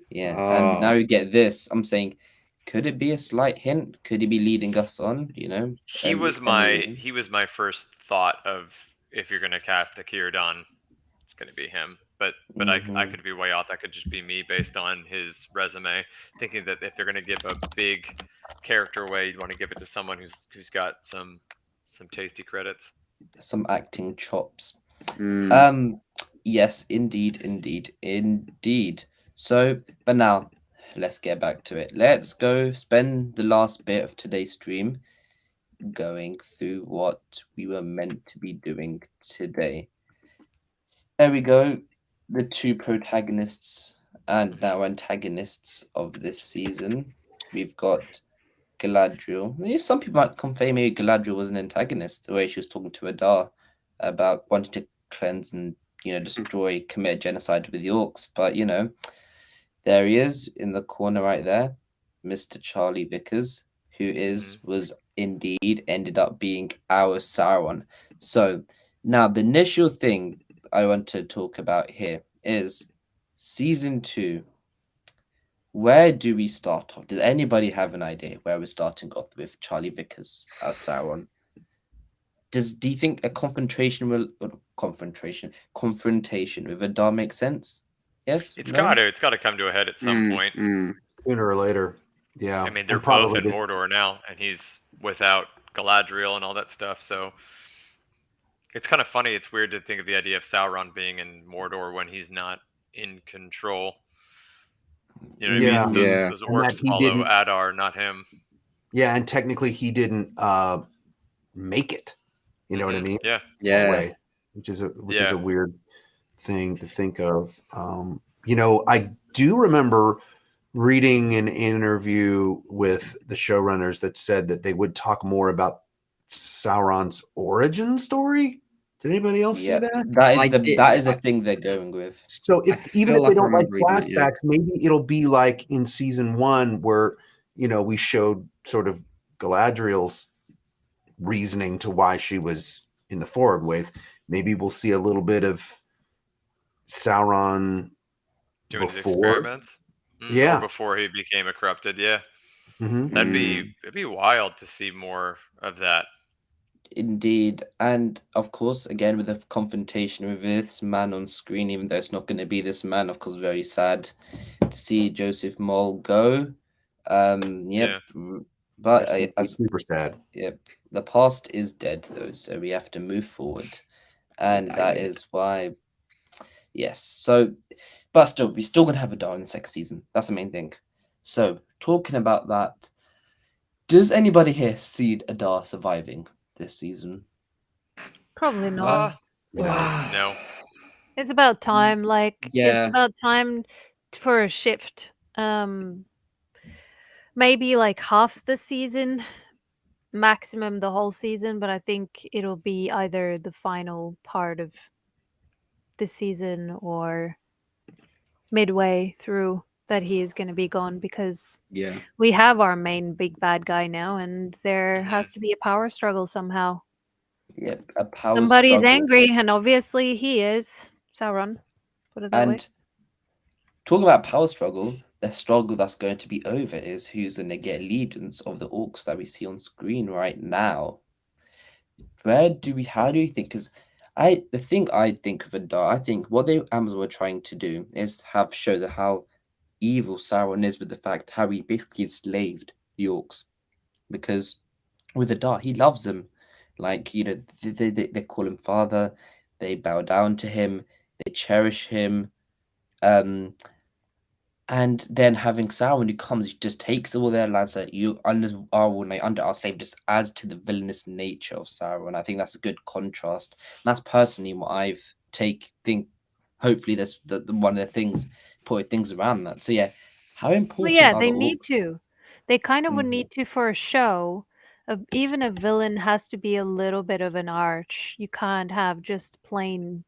Yeah, Oh. and now you get this. I'm saying, could it be a slight hint? Could he be leading us on? You know, He was my first thought of if you're gonna cast a Círdan, it's gonna be him. But I Mhm. could be way off. That could just be me based on his resume, thinking that if they're gonna give a big character away, you'd want to give it to someone who's got some tasty credits. some acting chops. Mm. Yes, indeed. So, but now let's get back to it. Let's go spend the last bit of today's stream going through what we were meant to be doing today. There we go. The 2 protagonists and now antagonists of this season. We've got Galadriel. Yeah, some people might confirm maybe Galadriel was an antagonist, the way she was talking to Adar about wanting to cleanse and destroy, commit genocide with the orcs. But there he is in the corner right there, Mr. Charlie Vickers, who was indeed ended up being our Sauron. So now the initial thing I want to talk about here is season 2. Where do we start off? Does anybody have an idea where we're starting off with Charlie Vickers as Sauron? Do you think a confrontation with Adar makes sense? Yes. It's No? got to come to a head at some point. Sooner or later. Yeah. I mean, they're And both probably in this- Mordor now, and he's without Galadriel and all that stuff. So it's kind of funny. It's weird to think of the idea of Sauron being in Mordor when he's not in control. You know what Yeah. I mean? Yeah. Those And that orcs he follow didn't- Adar, not him. Yeah, and technically he didn't make it. You know what I mean? Yeah. That Yeah. way, which is a Yeah. weird thing to think of. You know, I do remember reading an interview with the showrunners that said that they would talk more about Sauron's origin story. Did anybody else see Yeah, that? that is the thing they're going with. So even feel if they like I don't like remember reading that, yeah. flashbacks, maybe it'll be like in season 1 where, you know, we showed sort of Galadriel's reasoning to why she was in the Forward Wave. Maybe we'll see a little bit of Sauron Doing his before. experiments. Yeah. Or before he became a corrupted. Yeah. Mhm. It'd be wild to see more of that. Indeed, and of course, again with the confrontation with this man on screen, even though it's not going to be this man, of course, very sad to see Joseph Moll go. Yep, but That's super sad. Yep, the past is dead though, so we have to move forward, and that is why. Yes, so, but still, we're still gonna have Adar in the second season. That's the main thing. So, talking about that, does anybody here see Adar surviving this season? Probably not. No. It's about time. Like Yeah. it's about time for a shift. Maybe like half the season, maximum the whole season, but I think it'll be either the final part of the season or midway through that he is going to be gone, because Yeah. we have our main big bad guy now, and there has to be a power struggle somehow. Yep, a power Somebody's struggle. angry, and obviously he is Sauron. Put it that way. And talking about power struggle, the struggle that's going to be over is who's going to get allegiance of the orcs that we see on screen right now. How do you think? Because the thing I think of Adar, I think what they Amazon were trying to do is show how evil Sauron is, with the fact how he basically enslaved the orcs. Because with Adar, he loves them, like, you know, they call him father, they bow down to him, they cherish him. And then having Sauron who comes, he just takes all their lands that you under our slave, just adds to the villainous nature of Sauron. I think that's a good contrast. And that's personally what I've think. Hopefully, that's the one of the things, put things around that. So yeah, how Well, important? yeah, are they the need orcs? to. They kind of would Mhm. need to for a show. Even a villain has to be a little bit of an arch. You can't have just plain.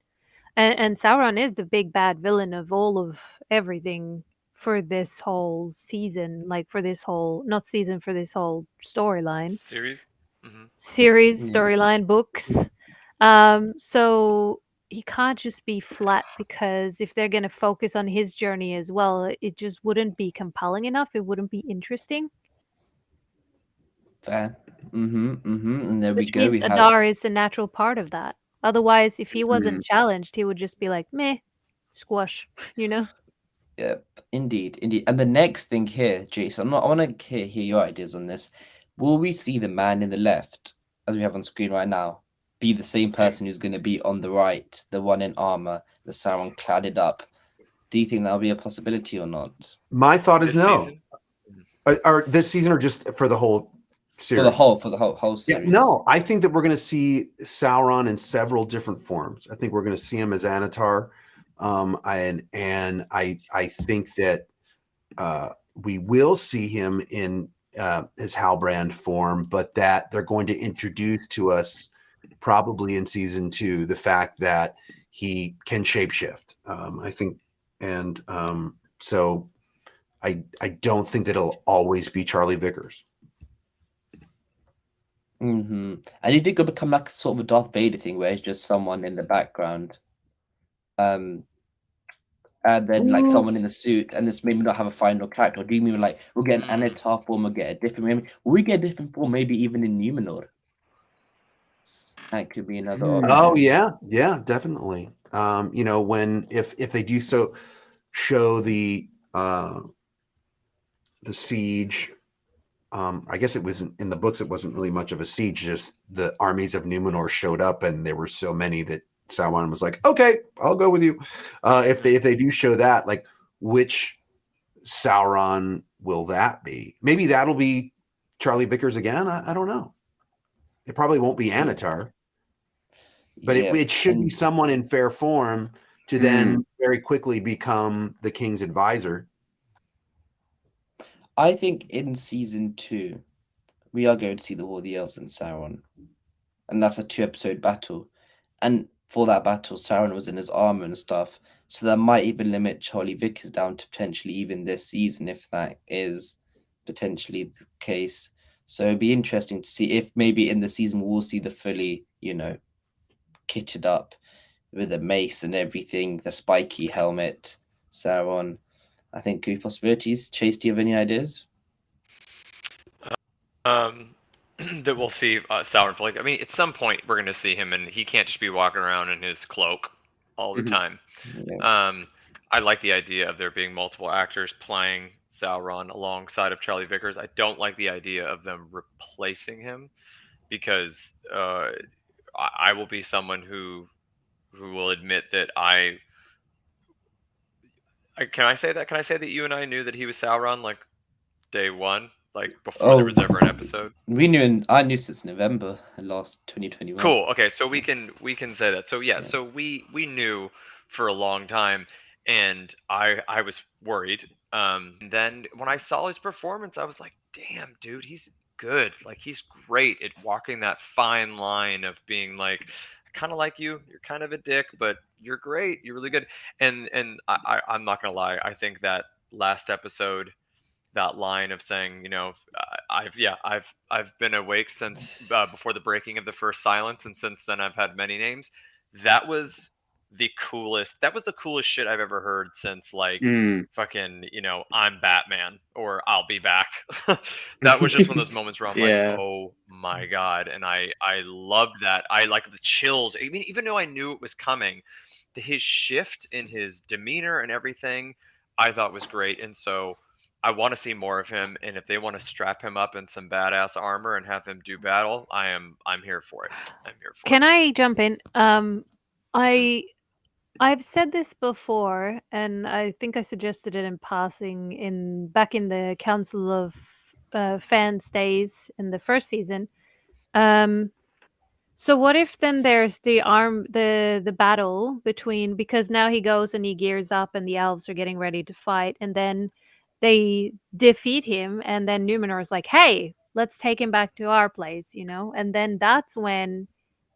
And Sauron is the big bad villain of all of everything for this whole season, like for this whole, not season, for this whole storyline. Series. Series, Yeah. storyline, books. So he can't just be flat, because if they're going to focus on his journey as well, it just wouldn't be compelling enough. It wouldn't be interesting. Fair. And there we Which go. means We have Adar is the natural part of that. Otherwise, if he wasn't challenged, he would just be like, meh, squash, you know? Yep, indeed. And the next thing here, Jason, I want to hear your ideas on this. Will we see the man in the left, as we have on screen right now, be the same person who's going to be on the right, the one in armor, the Sauron cladded up? Do you think that'll be a possibility or not? My thought is This no. season? Or this season, or just for the whole series? For the whole Yeah, series. no, I think that we're going to see Sauron in several different forms. I think we're going to see him as Anatar, and I think that we will see him in his Halbrand form, but that they're going to introduce to us probably in season 2 the fact that he can shapeshift. I think, and so I don't think that it'll always be Charlie Vickers. And you think it'll become like sort of a Darth Vader thing, where it's just someone in the background, and then like someone in the suit, and this maybe not have a final character? Or do you mean like we'll get an Anatar form, we'll get a different, maybe will we get a different form, maybe even in Numenor? That could be another option. Oh yeah, definitely. You know, when if they do so show the siege. I guess it wasn't in the books. It wasn't really much of a siege. Just the armies of Numenor showed up, and there were so many that Sauron was like, okay, I'll go with you. If they do show that, like, which Sauron will that be? Maybe that'll be Charlie Vickers again. I don't know. It probably won't be Anatar, but it should be someone in fair form to then very quickly become the king's advisor. I think in season 2, we are going to see the War of the Elves and Sauron, and that's a 2-episode battle. And for that battle, Sauron was in his armor and stuff, so that might even limit Charlie Vickers down to potentially even this season, if that is potentially the case. So it'd be interesting to see if maybe in the season we'll see the fully, kitted up with a mace and everything, the spiky helmet, Sauron. I think could be possibilities. Chase, do you have any ideas? That we'll see Sauron for, like, I mean, at some point we're gonna see him, and he can't just be walking around in his cloak all the time. Yeah. I like the idea of there being multiple actors playing Sauron alongside of Charlie Vickers. I don't like the idea of them replacing him, because I will be someone who will admit that can I say that? Can I say that you and I knew that he was Sauron like day one, like before there was ever an episode? I knew since November last 2021. Cool. Okay, so we can say that. So yeah. So we knew for a long time, and I was worried. Then when I saw his performance, I was like, damn, dude, he's good. Like, he's great at walking that fine line of being like, I kind of like you, you're kind of a dick, but you're great, you're really good. And I'm not gonna lie, I think that last episode, that line of saying, I've been awake since before the breaking of the first silence, and since then I've had many names. That was the coolest. That was the coolest shit I've ever heard since, like, fucking, I'm Batman, or I'll be back. That was just one of those moments where I'm like, oh my god, and I loved that. I like the chills. I mean, even though I knew it was coming, his shift in his demeanor and everything, I thought was great, and so I want to see more of him, and if they want to strap him up in some badass armor and have him do battle, I'm here for it. I'm here for it. Can I jump in? I've said this before, and I think I suggested it in passing back in the Council of Fans days in the first season. So what if then there's the battle between, because now he goes and he gears up and the elves are getting ready to fight, and then they defeat him, and then Numenor is like, hey, let's take him back to our place, and then that's when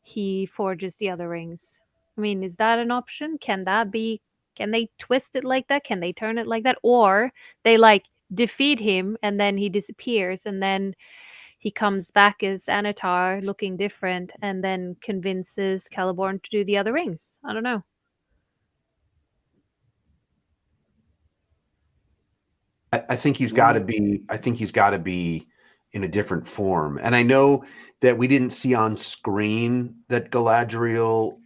he forges the other rings. I mean, is that an option? Can they twist it like that? Can they turn it like that? Or they like defeat him and then he disappears, and then he comes back as Anatar looking different, and then convinces Celeborn to do the other rings. I don't know. I think he's got to be. I think he's got to be in a different form. And I know that we didn't see on screen that Galadriel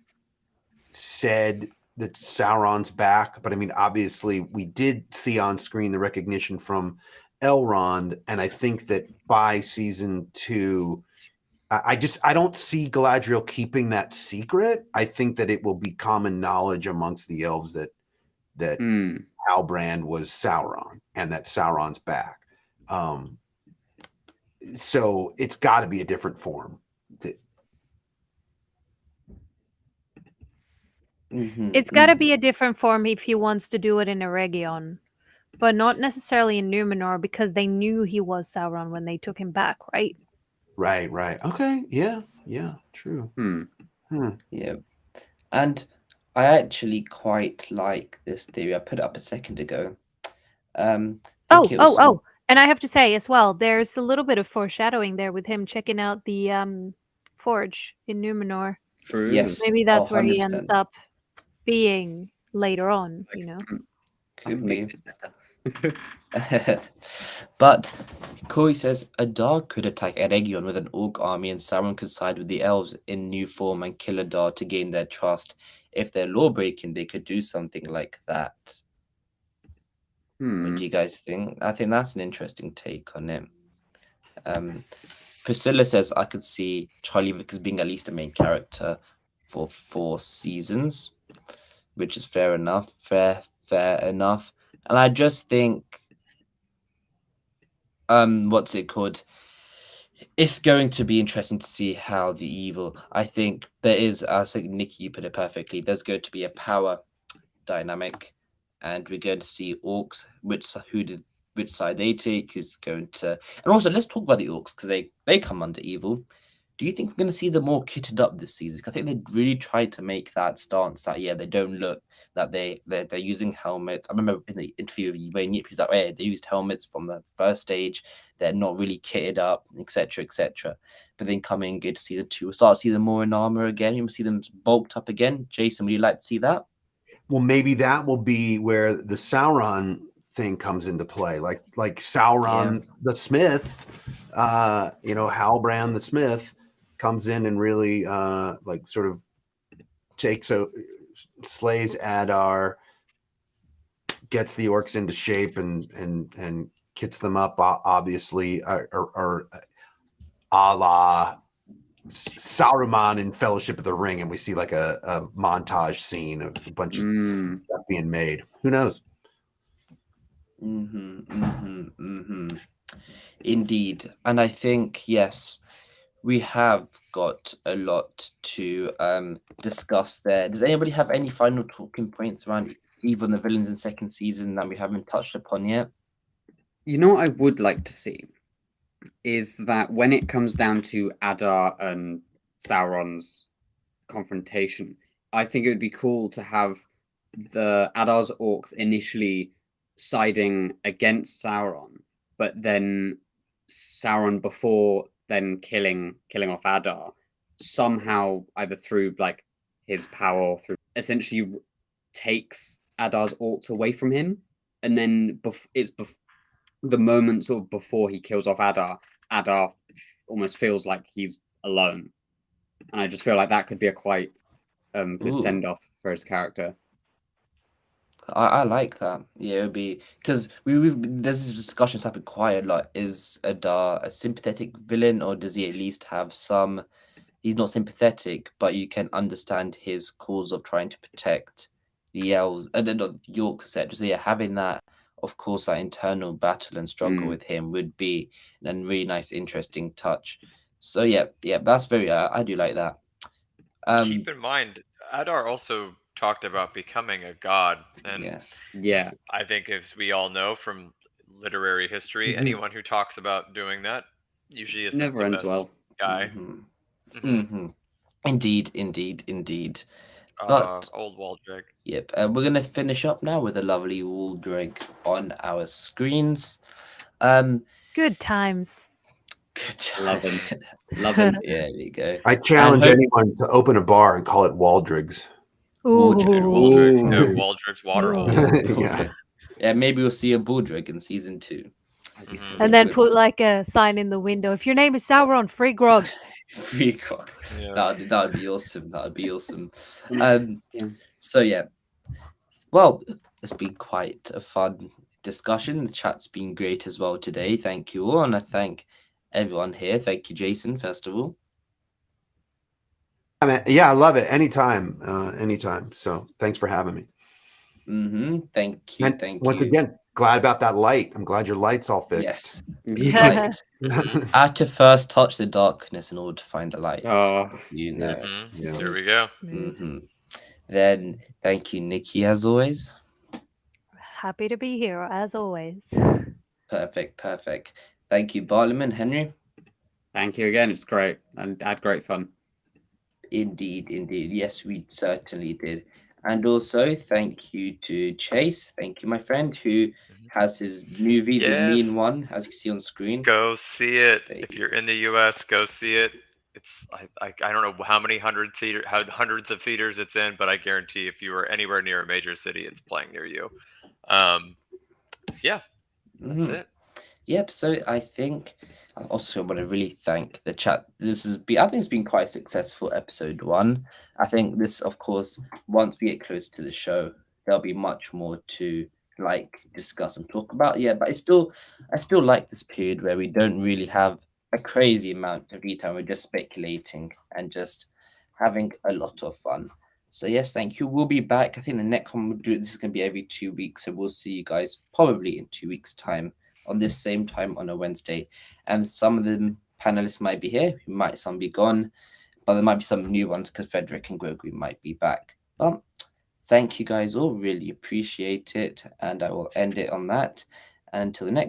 said that Sauron's back, but I mean, obviously, we did see on screen the recognition from Elrond, and I think that by season 2, I don't see Galadriel keeping that secret. I think that it will be common knowledge amongst the elves that Halbrand was Sauron and that Sauron's back. So it's got to be a different form. It's got to be a different form if he wants to do it in Eregion, but not necessarily in Numenor, because they knew he was Sauron when they took him back, right? Right. Okay. Yeah. True. Yeah. And I actually quite like this theory. I put it up a second ago. And I have to say as well, there's a little bit of foreshadowing there with him checking out the forge in Numenor. True. Yes. Maybe that's where he ends up being later on, Could be. But Corey says a Adar could attack Eregion with an orc army, and Sauron could side with the elves in new form and kill Adar to gain their trust. If they're law-breaking, they could do something like that. What do you guys think? I think that's an interesting take on it. Priscilla says I could see Charlie Vickers being at least a main character for 4 seasons, which is fair enough. Fair enough. And I just think, what's it called? It's going to be interesting to see how the evil. I think there is, I think Nikki, you put it perfectly. There's going to be a power dynamic, and we're going to see orcs, which side they take, who's going to. And also, let's talk about the orcs because they come under evil. Do you think we're going to see them more kitted up this season? 'Cause I think they really tried to make that stance that they don't look that they're using helmets. I remember in the interview with Wayne Yip, he's like, "Hey, they used helmets from the first stage. They're not really kitted up, etc., etc." But then coming and go to season 2, we'll start to see them more in armor again. You'll see them bulked up again. Jason, would you like to see that? Well, maybe that will be where the Sauron thing comes into play, like Sauron the Smith, Halbrand the Smith comes in and really sort of slays Adar, gets the orcs into shape and kits them up, obviously, or a la Saruman in Fellowship of the Ring, and we see like a montage scene of a bunch of stuff being made. Who knows? Indeed. And I think, yes, we have got a lot to discuss there. Does anybody have any final talking points around even the villains in second season that we haven't touched upon yet? You know what I would like to see is that when it comes down to Adar and Sauron's confrontation, I think it would be cool to have the Adar's orcs initially siding against Sauron, but then Sauron, before then killing off Adar, somehow either through like his power or through essentially takes Adar's orcs away from him, and then the moment sort of before he kills off Adar almost feels like he's alone, and I just feel like that could be a quite good send off for his character. I like that. Yeah, it would be because there's this discussions happen quite a lot. Is Adar a sympathetic villain, or does he at least have some? He's not sympathetic, but you can understand his cause of trying to protect the elves and then the Yorks, etc. So yeah, having that, of course, that internal battle and struggle with him would be a really nice, interesting touch. So yeah, that's very. I do like that. Keep in mind, Adar also talked about becoming a god, and yeah, I think as we all know from literary history, anyone who talks about doing that usually isn't never the ends best well. guy. Indeed. But old Waldreg. Yep, and we're gonna finish up now with a lovely Waldreg on our screens. Good times. Love him. Yeah, there you go. I challenge anyone to open a bar and call it Waldrig's. Waldrig's Waterhole. Yeah, maybe we'll see a Baldreg in season 2. And then put like a sign in the window. If your name is Sauron, free grog. Free grog. Yeah. That would be awesome. That would be awesome. So yeah. Well, it's been quite a fun discussion. The chat's been great as well today. Thank you all, and I thank everyone here. Thank you, Jason, first of all. Yeah, I love it. Anytime. So thanks for having me. Thank you. And thank once you. again, glad about that light. I'm glad your light's all fixed. Yes. I had to first touch the darkness in order to find the light. You know. There we go. Then thank you, Nikki, as always. Happy to be here, as always. Perfect. Thank you, Barliman, Henry. Thank you again. It's great. And I had great fun. Indeed. Yes, we certainly did. And also, thank you to Chase. Thank you, my friend, who has his movie, The Mean One, as you see on screen. Go see it. If you're in the US, go see it. It's I don't know how many hundreds of theaters it's in, but I guarantee if you are anywhere near a major city, it's playing near you. Yeah, that's it. Yep. So I think I also want to really thank the chat. I think it's been quite a successful episode 1. I think this, of course, once we get close to the show, there'll be much more to discuss and talk about. Yeah, but I still like this period where we don't really have a crazy amount of detail. We're just speculating and just having a lot of fun. So yes, thank you. We'll be back. I think the next one we'll do, this is going to be every 2 weeks. So we'll see you guys probably in 2 weeks' time on this same time on a Wednesday. And some of the panelists might be here, some be gone, but there might be some new ones because Frederick and Gregory might be back. But thank you guys all, really appreciate it. And I will end it on that. Until the next